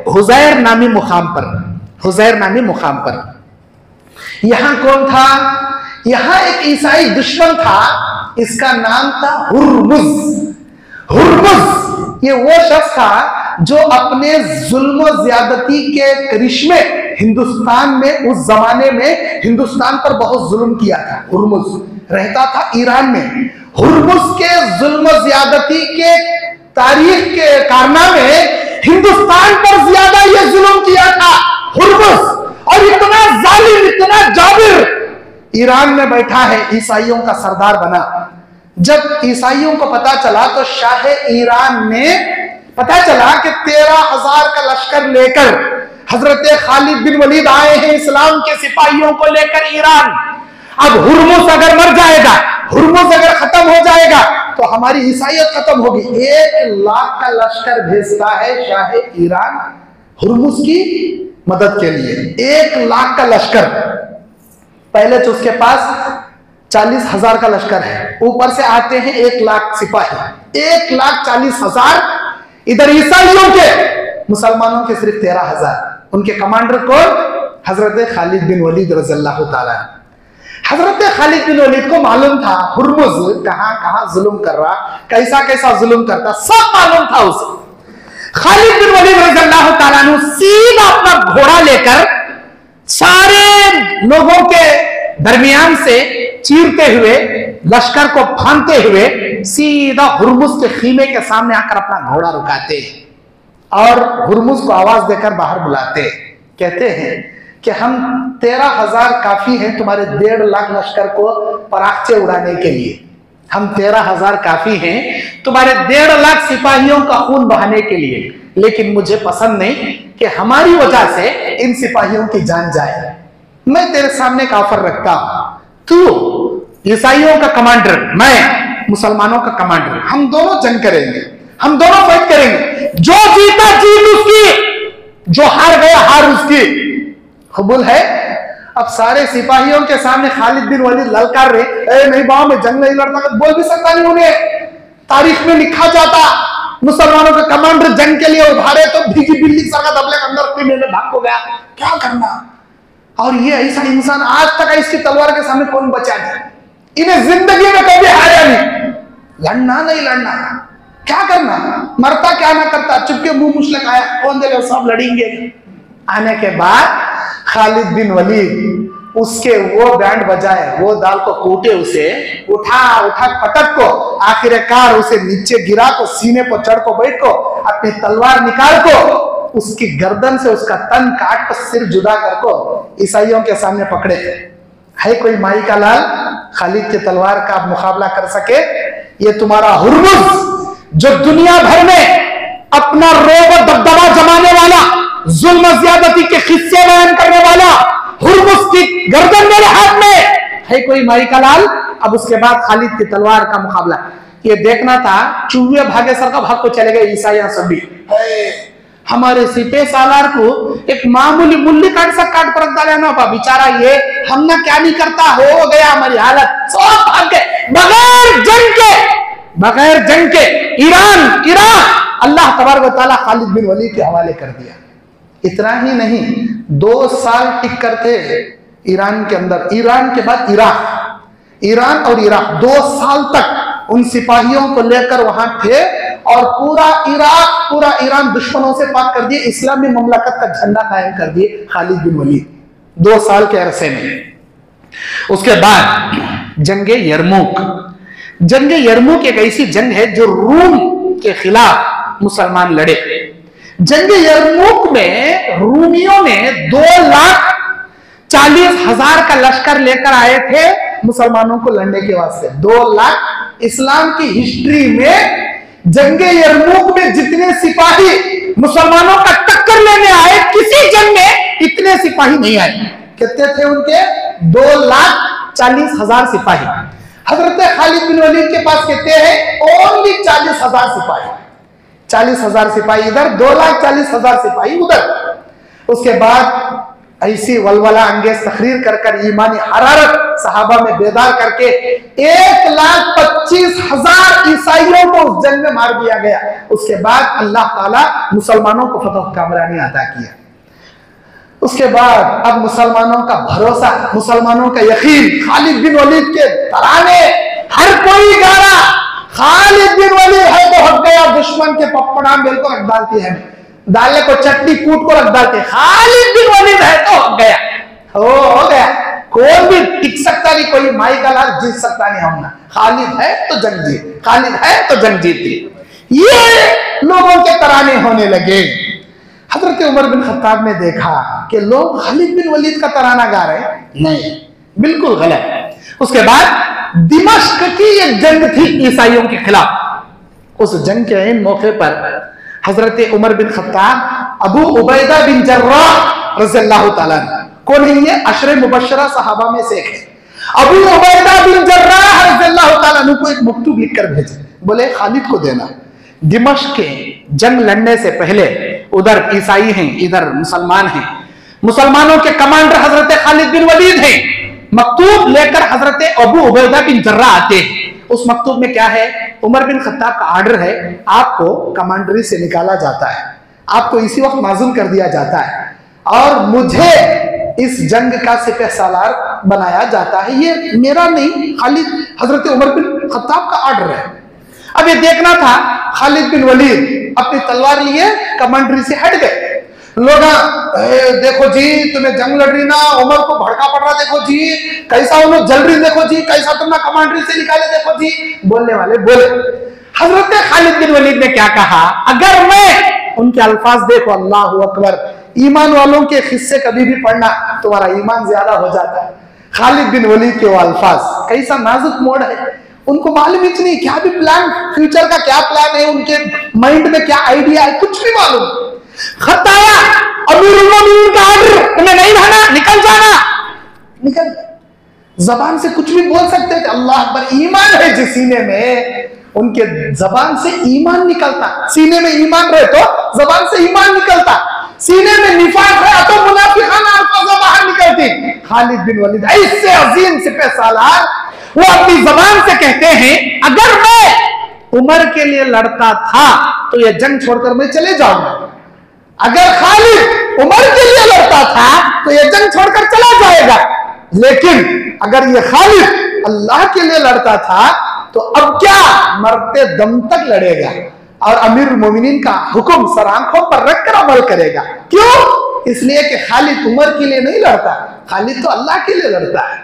हुज़ैर नामी मुकाम पर। यहां कौन था? यहां एक ईसाई दुश्मन था, इसका नाम था हुर्मुज। ये वो शख्स था जो अपने जुल्म ज्यादती के करिश्मे हिंदुस्तान में, उस जमाने में हिंदुस्तान पर बहुत जुल्म किया था। हुर्मुज रहता था ईरान में। हुर्मुज के जुल्म ज्यादती के तारीख के कारनामे हिंदुस्तान पर ज्यादा ये जुल्म किया था हुर्मुज, और इतना जालिम, इतना जाबिर ईरान में बैठा है, ईसाइयों का सरदार बना। जब ईसाइयों को पता चला तो शाह ईरान में पता चला कि 13,000 का लश्कर लेकर हजरत खालिद बिन वलीद आए हैं इस्लाम के सिपाहियों को लेकर ईरान। अब हुर्मुज अगर मर जाएगा, हुर्मुज अगर खत्म हो जाएगा तो हमारी ईसाइयत खत्म होगी। 1 लाख का लश्कर भेजता है शाह ईरान हुर्मुज की मदद के लिए। 1 लाख का लश्कर। पहले तो उसके पास 40,000 का लश्कर है, ऊपर से आते हैं 1 लाख सिपाही, 1,40,000 इधर ईसाइयों के, मुसलमानों के सिर्फ 13,000। उनके कमांडर कौन? हजरत खालिद बिन वलीद रज़ियल्लाहु ताला। हजरत खालिद बिन वलीद को मालूम था हुर्मुज कहां कहां जुल्म कर रहा, कैसा कैसा जुल्म करता, सब मालूम था उसे। खालिद बिन वलीद रज़ियल्लाहु ताला अन्हु सीधा घोड़ा लेकर सारे लोगों के दरमियान से चीरते हुए, लश्कर को फांदते हुए सीधा हुर्मुज के खीमे के सामने आकर अपना घोड़ा रुकाते और हुर्मुज को आवाज देकर बाहर बुलाते। कहते हैं कि हम 13,000 काफी हैं तुम्हारे 1.5 लाख लश्कर को पराखचे उड़ाने के लिए। हम 13,000 काफी हैं तुम्हारे 1.5 लाख सिपाहियों का खून बहाने के लिए, लेकिन मुझे पसंद नहीं कि हमारी वजह से इन सिपाहियों की जान जाए। मैं तेरे सामने एक ऑफर रखता हूं, तू ईसाइयों का कमांडर, मैं मुसलमानों का कमांडर, हम दोनों जंग करेंगे, हम दोनों फाइट करेंगे। जो जीता जीत उसकी, जो हार गया हार उसकी। कबूल है? अब सारे सिपाहियों के सामने खालिद बिन वलीद ललकार रहे, ए नहीं बाबा मैं जंग नहीं लड़ता। बोल भी सकता नहीं, उन्हें तारीख में लिखा जाता मुसलमानों का कमांडर जंग के लिए उभारे तो भीगी बिल्ली सर दबले के अंदर भाग हो गया। क्या करना? और ये ऐसा इंसान आज तक इसकी तलवार के सामने कौन बचा नहीं? इन्हें जिंदगी में कभी हारा नहीं। लड़ना नहीं लड़ना, क्या करना? मरता क्या ना करता, चुपके मुंह मुशलक आया, कौन देगा, सब लड़ेंगे। आने के बाद खालिद बिन वलीद उसके वो बैंड बजाए, वो दाल को कूटे, उसे उठा उठा पटक को, आखिरकार उसे नीचे गिरा को, सीने पर चढ़ को बैठ को, अपनी तलवार निकाल को उसकी गर्दन से उसका तन काट कर सिर जुदा कर को ईसाइयों के सामने पकड़े। है कोई माई का लाल खालिद के तलवार का मुकाबला कर सके? ये तुम्हारा हुर्मुज जो दुनिया भर में अपना रोब और दबदबा जमाने वाला, जुल्म ज्यादती के किस्से बयान करने वाला हुर्मुज की गर्दन मेरे हाथ में है। कोई माई का लाल? अब उसके बाद खालिद की तलवार का मुकाबला ये देखना था। चूहे भागे सर का भाग को चले गए ईसाइया सभी। हमारे सिपे सालार को एक मामूली मुल्ली काट पर रख डाला ना बेचारा, ये हमने क्या नहीं करता, हो गया हमारी हालत। सब भाग गए बगैर जंग के। ईरान अल्लाह तबारक व तआला खालिद बिन वलीद के हवाले कर दिया। इतना ही नहीं, 2 साल टिक कर थे ईरान के अंदर। ईरान के बाद ईरान और इराक 2 साल तक उन सिपाहियों को लेकर वहां थे और पूरा ईरान दुश्मनों से पाक कर दिए, इस्लामी ममलकत का झंडा कायम कर दिए खालिद बिन वलीद 2 साल के अरसे में। उसके बाद जंगे यरमुक एक ऐसी जंग है जो रूम के खिलाफ मुसलमान लड़े। जंग यरमुक में रूमियों ने 2,40,000 का लश्कर लेकर आए थे मुसलमानों को लड़ने के वास्ते। 2 लाख। इस्लाम की हिस्ट्री में जंगे यरमुक में जितने सिपाही मुसलमानों का टक्कर लेने आए, किसी जंग में इतने सिपाही नहीं आए। कितने थे उनके? 2,40,000 सिपाही। हजरत खालिद बिन वलीद के पास कितने हैं? ओनली 40,000 सिपाही। 40,000 सिपाही इधर, 2,40,000 सिपाही उधर। उसके बाद ऐसी वलवला अंगेज तकरीर कर ईमानी हरारत सहाबा में बेदार करके 1,25,000 ईसाइयों को उस जंग में मार दिया गया। उसके बाद अल्लाह ताला मुसलमानों को फतह कामरानी अता किया। उसके बाद अब मुसलमानों का भरोसा, मुसलमानों का यकीन, खालिद बिन वलीद के तराने हर कोई गा रहा, खालिद बिन वलीद है तो हट गया, दुश्मन के पपड़ा बेल को रख डालती है, दाले को चटनी कूट को रख डालते, खालिद बिन वलीद है तो हट गया। हो गया, कोई भी टिक सकता नहीं, कोई माई का लाल जीत सकता नहीं। हमने खालिद है तो जंग जीत, खालिद है तो जंग जीती। ये लोगों के तराने होने लगे। हजरत उमर बिन खत्ताब ने देखा कि लोग खालिद बिन वलीद का तराना गा रहे हैं, नहीं, बिल्कुल गलत। उसके बाद दिमश्क की एक जंग थी ईसाइयों के खिलाफ। उस जंग के इन मौके पर हजरत उमर बिन खत्ताब अबू उबैदा बिन जर्राह रज़ियल्लाहु ताला कौन है? ये अशरे मुबश्शरा सहाबा में से एक है। अबू उबैदा बिन जर्राह रज़ियल्लाहु ताला को एक मकतूब लिखकर भेजे, बोले खालिद को देना। दिमश्क के जंग लड़ने से पहले उधर ईसाई हैं, इधर मुसलमान हैं। मुसलमानों के कमांडर हजरत खालिद बिन वलीद हैं। मकतूब लेकर हजरत अबू उबैदा बिन जर्राह आते हैं। उस मकतूब में क्या है? उमर बिन खत्ताब का आर्डर है, आपको कमांडरी से निकाला जाता है, आपको इसी वक्त माजूल कर दिया जाता है और मुझे इस जंग का सिपह सालार बनाया जाता है। ये मेरा नहीं, खालिद हजरत उमर बिन खत्ताब का आर्डर है। अब ये देखना था, खालिद बिन वलीद अपनी तलवार लिए कमांडरी से हट गए। लोग देखो जी तुम्हें जंग लड़ रही ना, उमर को भड़का पड़ रहा, देखो जी कैसा उन्हें जल रही, देखो जी कैसा तुमने कमांडरी से निकाले, देखो जी। बोलने वाले बोले। हजरत खालिद बिन वलीद ने क्या कहा, अगर मैं उनके अल्फाज देखो, अल्लाह अकबर, ईमान वालों के हिस्से कभी भी पढ़ना तुम्हारा ईमान ज्यादा हो जाता है। खालिद बिन वलीद के वो अल्फाज, कैसा नाजुक मोड़ है, उनको मालूम ही नहीं क्या भी प्लान, फ्यूचर का क्या प्लान है, उनके माइंड में क्या आइडिया है, कुछ भी मालूम। खत आया, अमीरुल मोमिनीन का ऑर्डर, तुम्हें नहीं रहना, निकल जाना, निकल। जबान से कुछ भी बोल सकते थे, अल्लाह अकबर, ईमान है जिस सीने में, उनके जबान से ईमान निकलता। सीने में ईमान रहे तो जबान से ईमान निकलता, सीने में निफाक है तो मुनाफिकाना अल्फाज़ बाहर निकलती। खालिद बिन वलीद ऐसे अजीम सिपह सालार, वो अपनी जबान से कहते हैं, अगर मैं उमर के लिए लड़ता था तो ये जंग छोड़कर मैं चले जाऊंगा। अगर खालिद उमर के लिए लड़ता था तो ये जंग छोड़कर चला जाएगा, लेकिन अगर ये खालिद अल्लाह के लिए लड़ता था तो अब क्या, मरते दम तक लड़ेगा और अमीरुल मोमिनीन का हुक्म सर आंखों पर रखकर अमल करेगा। क्यों? इसलिए कि खालिद उमर के लिए नहीं लड़ता, खालिद तो अल्लाह के लिए लड़ता है।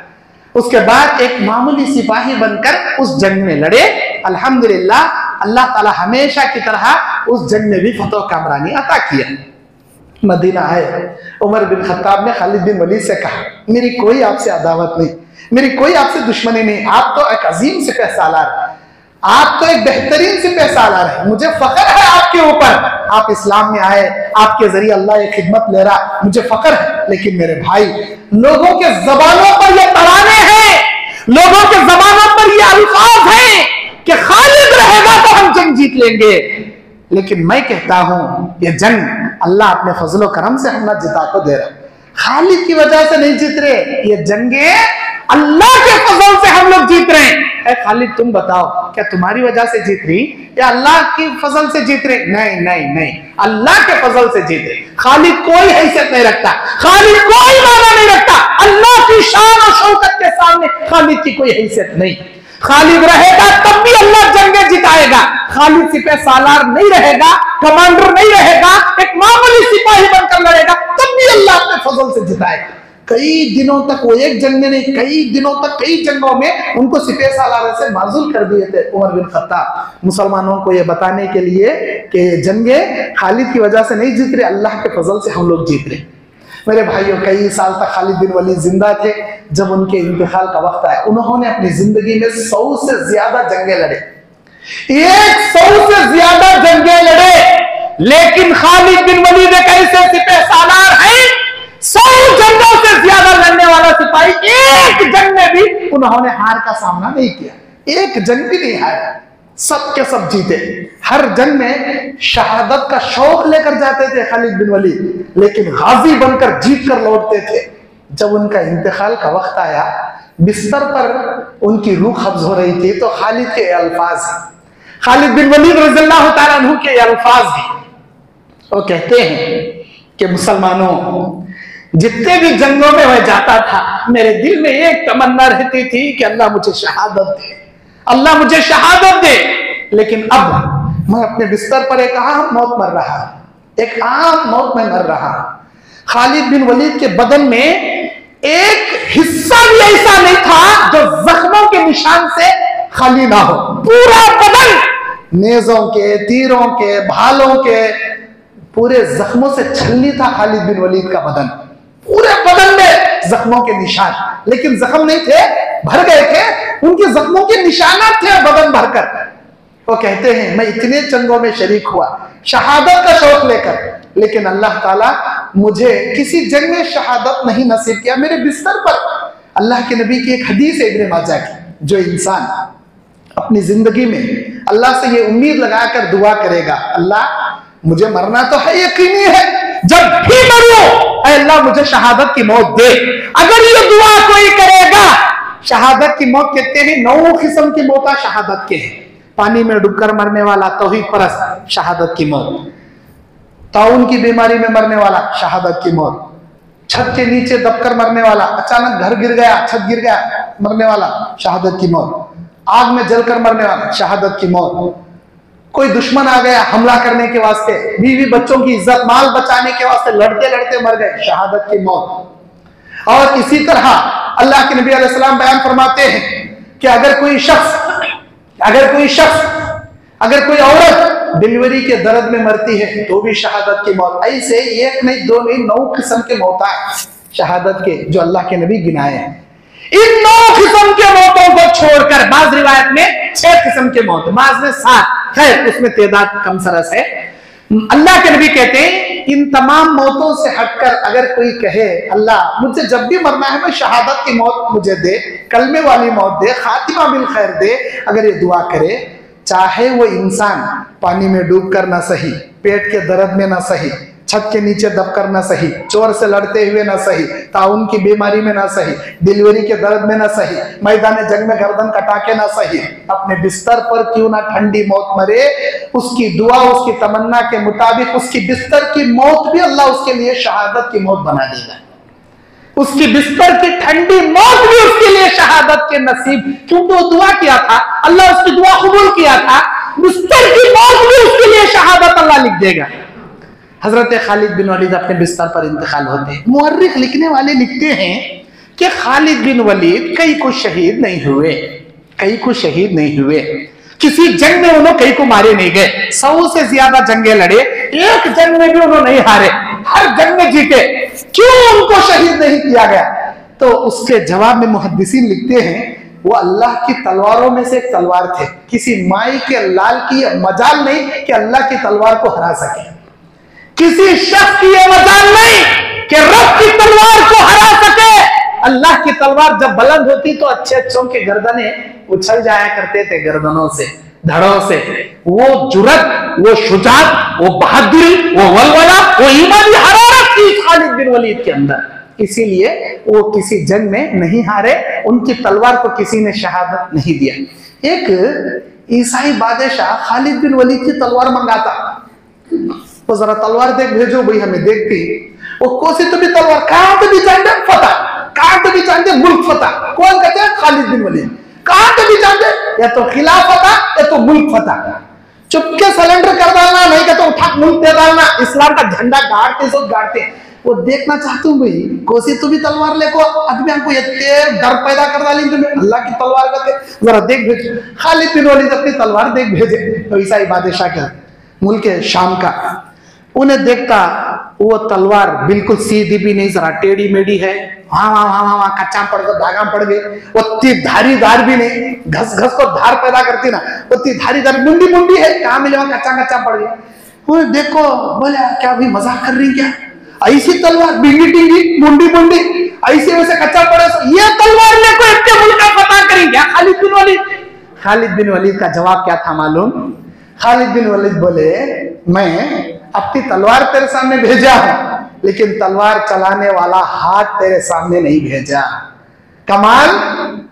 उसके बाद एक मामूली सिपाही बनकर उस जंग में लड़े। अल्हम्दुलिल्लाह, अल्लाह ताला हमेशा की तरह उस जंग में भी फतह कामरानी अता किया। मदीना आए, उमर बिन खत्ताब ने खालिद बिन वलीद से कहा, मेरी कोई आपसे अदावत नहीं, मेरी कोई आपसे दुश्मनी नहीं, आप तो एक अजीम सिपह सालार, आप तो एक बेहतरीन सिपह सालार है, मुझे फख्र है आपके ऊपर, आप इस्लाम में आए, आपके जरिए अल्लाह एक खिदमत ले रहा, मुझे फख्र है। लेकिन मेरे भाई, लोगों के जबानों पर ये तराने हैं, लोगों के जबानों पर ये अल्फाज हैं कि खालिद रहेगा तो हम जंग जीत लेंगे, लेकिन मैं कहता हूं ये जंग अल्लाह अपने फजलो करम से हम जिता को दे रहा। खालिद की वजह से नहीं जीत रहे, ये जंगे अल्लाह के फजल से हम लोग जीत रहे हैं। खालिद तुम बताओ, क्या तुम्हारी वजह से जीत रही या अल्लाह की फजल से जीत रहे? नहीं नहीं नहीं, अल्लाह के फजल से जीत रहे। खालिद कोई हैसियत नहीं रखता, खालिद कोई माना नहीं रखता, अल्लाह की शान और शौकत के सामने खालिद की कोई हैसियत नहीं। खालिद रहेगा तब भी अल्लाह जंगे जिताएगा, खालिद सिपह सालार नहीं रहेगा, कमांडर नहीं रहेगा, एक मामूली सिपाही बनकर लड़ेगा, तब भी अल्लाह अपने फजल से जिताएगा। कई दिनों तक वो एक जंग में नहीं, कई दिनों तक कई जंगों में उनको सिपह सालार से माजूल कर दिए थे उमर बिन खत्ताब, मुसलमानों को ये बताने के लिए कि जंगे खालिद की वजह से नहीं जीत रहे, अल्लाह के फजल से हम लोग जीत रहे। मेरे भाइयों, कई साल तक खालिद बिन वलीद जिंदा थे। जब उनके इंतकाल का वक्त आया, उन्होंने अपनी जिंदगी में 100 से ज्यादा जंगे लड़े, 100 से ज्यादा जंगे लड़े, लेकिन खालिद बिन वलीद एक ऐसे सिपह सालार हैं, 100 जंगों से ज्यादा लड़ने वाला सिपाही, एक जंग में भी उन्होंने हार का सामना नहीं किया, एक जंग भी नहीं हारा, सब के सब जीते। हर जंग में शहादत का शौक लेकर जाते थे खालिद बिन वलीद, लेकिन गाजी बनकर जीत कर लौटते थे। जब उनका इंतकाल का वक्त आया, बिस्तर पर उनकी रूह कब्ज हो रही थी, तो खालिद के अल्फाज, खालिद बिन वलीद रज़ियल्लाहु ताला अन्हु के अल्फाज हैं। वो कहते हैं कि मुसलमानों, जितने भी जंगों में वह जाता था, मेरे दिल में एक तमन्ना रहती थी कि अल्लाह मुझे शहादत दे, अल्लाह मुझे शहादत दे। लेकिन अब मैं अपने बिस्तर पर एक आम मौत मर रहा, एक आम मौत में मर रहा। खालिद बिन वलीद के बदन में एक हिस्सा भी ऐसा नहीं था जो जख्मों के निशान से खाली ना हो, पूरा बदन नेजों के, तीरों के, भालों के, पूरे जख्मों से छलनी था खालिद बिन वलीद का बदन, पूरे बदन में जख्मों के निशान, लेकिन जख्म नहीं थे, भर गए थे, उनके जख्मों के निशानात थे बदन भरकर। वो कहते हैं, मैं इतने जंगों में शरीक हुआ शहादत का शौक लेकर, लेकिन अल्लाह ताला मुझे किसी जंग में शहादत नहीं नसीब किया। मेरे बिस्तर पर अल्लाह के नबी की एक हदीस है इब्ने माजा की, जो इंसान अपनी जिंदगी में अल्लाह से ये उम्मीद लगाकर दुआ करेगा, अल्लाह मुझे मरना तो है, यकीनी है, जब भी मरूं अल्लाह मुझे शहादत की मौत दे। अगर ये दुआ कोई करेगा, शहादत की मौत कहते हैं 9 किस्म की मौत शहादत के हैं। पानी में डूबकर मरने वाला तौहीद परस्त, शहादत की मौत। ताउन की बीमारी में मरने वाला, शहादत की मौत। छत के नीचे दबकर मरने वाला, अचानक घर गिर गया, छत गिर गया, मरने वाला, शहादत की मौत। आग में जलकर मरने वाला, शहादत की मौत। कोई दुश्मन आ गया हमला करने के वास्ते, बीवी बच्चों की इज्जत माल बचाने के वास्ते लड़ते लड़ते मर गए, शहादत की मौत। और इसी तरह अल्लाह के नबी अलैहिस्सलाम बयान फरमाते हैं कि अगर कोई शख्स अगर कोई औरत डिलीवरी के दर्द में मरती है तो भी शहादत की मौत। ऐसे एक नहीं दो नहीं 9 किस्म के मौत है शहादत के जो अल्लाह के नबी गिनाए हैं। इन 9 किस्म के मौतों को छोड़कर बाज रिवायत में 6 किस्म के मौत, बाज में 7, खैर उसमें तादाद कम सरस है। अल्लाह के नबी कहते हैं इन तमाम मौतों से हटकर अगर कोई कहे अल्लाह मुझे जब भी मरना है मैं शहादत की मौत मुझे दे, कलमे वाली मौत दे, खातिमा बिल खैर दे, अगर ये दुआ करे, चाहे वो इंसान पानी में डूब कर ना सही, पेट के दर्द में ना सही, छत के नीचे दबकर ना सही, चोर से लड़ते हुए ना सही, ताउन की बीमारी में ना सही, डिलीवरी के दर्द में ना सही, मैदान जंग में गर्दन कटा के ना सही, अपने बिस्तर पर क्यों ना ठंडी मौत मरे, उसकी दुआ उसकी तमन्ना के मुताबिक उसकी बिस्तर की मौत भी अल्लाह उसके लिए शहादत की मौत बना देगा। उसकी बिस्तर की ठंडी मौत भी उसके लिए शहादत के नसीब, क्योंकि वो दुआ किया था, अल्लाह उसकी दुआ कबूल किया था, बिस्तर की मौत भी उसके लिए शहादत अल्लाह लिख देगा। हजरत खालिद बिन वलीद अपने बिस्तर पर इंतकाल होते हैं। मुअर्रिख लिखने वाले लिखते हैं कि खालिद बिन वलीद कई को शहीद नहीं हुए, कई को शहीद नहीं हुए, किसी जंग में उन्होंने कई को मारे नहीं गए, 100 से ज्यादा जंगे लड़े, एक जंग में भी उन्होंने नहीं हारे, हर जंग में जीते, क्यों उनको शहीद नहीं किया गया? तो उसके जवाब में मुहद्दिसीन लिखते हैं वो अल्लाह की तलवारों में से एक तलवार थे, किसी माई के लाल की मजाल नहीं कि अल्लाह की तलवार को हरा सके, किसी शख्स की यह मजाल नहीं कि रब की तलवार को हरा सके। अल्लाह की तलवार जब बुलंद होती तो अच्छे अच्छों के गर्दने उछल जाया करते थे, गर्दनों से, धड़ों से। वो जुर्रत, वो शुजात, वो बहादुरी, वो वलवला, वो ईमानी हरारत थी खालिद बिन वलीद के अंदर, इसीलिए वो किसी जंग में नहीं हारे, उनकी तलवार को किसी ने शहादत नहीं दिया। एक ईसाई बादशाह खालिद बिन वलीद की तलवार मंगाता, वो जरा तलवार देख भेजो भाई हमें, देखती वो कोसी तो भी तलवार, कहां तो भी जानते फतह, कहां तो भी जानते मुल्क फतह, कौन कहते हैं? खालिद बिन वलीद। कहां तो भी जानते या तो खिलाफ फतह या तो मुल्क फतह, चुपके सरेंडर कर डालना, नहीं कहते उठा मुल्क दे डालना, इस्लाम का झंडा गाड़ते सो गाड़ते। वो देखना चाहता हूं भाई कोसी तो भी तलवार लेको आदमी को ये डर पैदा कर डाली तुम्हें अल्लाह की तलवार का, जरा देख भेज। खालिद बिन वलीद अपनी तलवार देख भेजे तो ईसाई बादशाह के मुल्क शाम का, उन्हें देखता वो तलवार बिल्कुल सीधी भी नहीं, जरा टेढ़ी मेढ़ी है, वहां कच्चा पड़ गया, धागा पड़ गई, उतनी धारीदार भी नहीं, घस घस को धार पैदा करती ना, उतनी धारीदार मुंडी मुंडी है, कहां मिले वहां कच्चा कच्चा पड़ गया। वो देखो बोले क्या भाई मजाक कर रही क्या, ऐसी तलवार बिंगी टिंगी मुंडी मुंडी ऐसे वैसे कच्चा पड़े, ये तलवार लेको इतने मुल्क का पता करेंगे खालिद बिन वलीद। खालिद बिन वलीद का जवाब क्या था मालूम? खालिद बिन वलीद बोले मैं अपनी तलवार तेरे सामने भेजा हूं, लेकिन तलवार चलाने वाला हाथ तेरे सामने नहीं भेजा। कमाल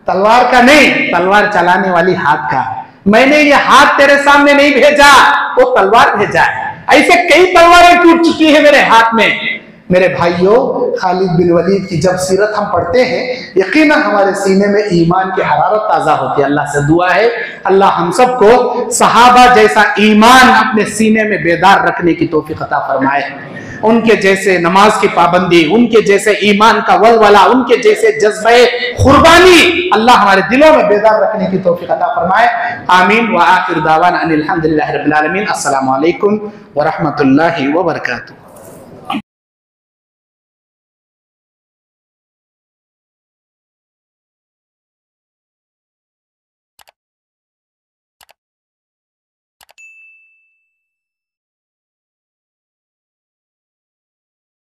तलवार का नहीं, तलवार चलाने वाली हाथ का। मैंने ये हाथ तेरे सामने नहीं भेजा, वो तलवार भेजा है। ऐसे कई तलवारें टूट चुकी है मेरे हाथ में। मेरे भाइयों, खालिद बिन वलीद की जब सीरत हम पढ़ते हैं यकीनन हमारे सीने में ईमान की हरारत ताजा होती है। अल्लाह से दुआ है अल्लाह हम सबको सहाबा जैसा ईमान अपने सीने में बेदार रखने की तौफीक अता फरमाए। उनके जैसे नमाज की पाबंदी, उनके जैसे ईमान का वलवला, उनके जैसे जज्बे कुर्बानी अल्लाह हमारे दिलों में बेदार रखने की तौफीक अता फरमाए। आमीन व आखिर दावाना अनिल हम्दुलिल्लाहि रब्बिल आलमीन। अस्सलामु अलैकुम व रहमतुल्लाहि व बरकातुहू।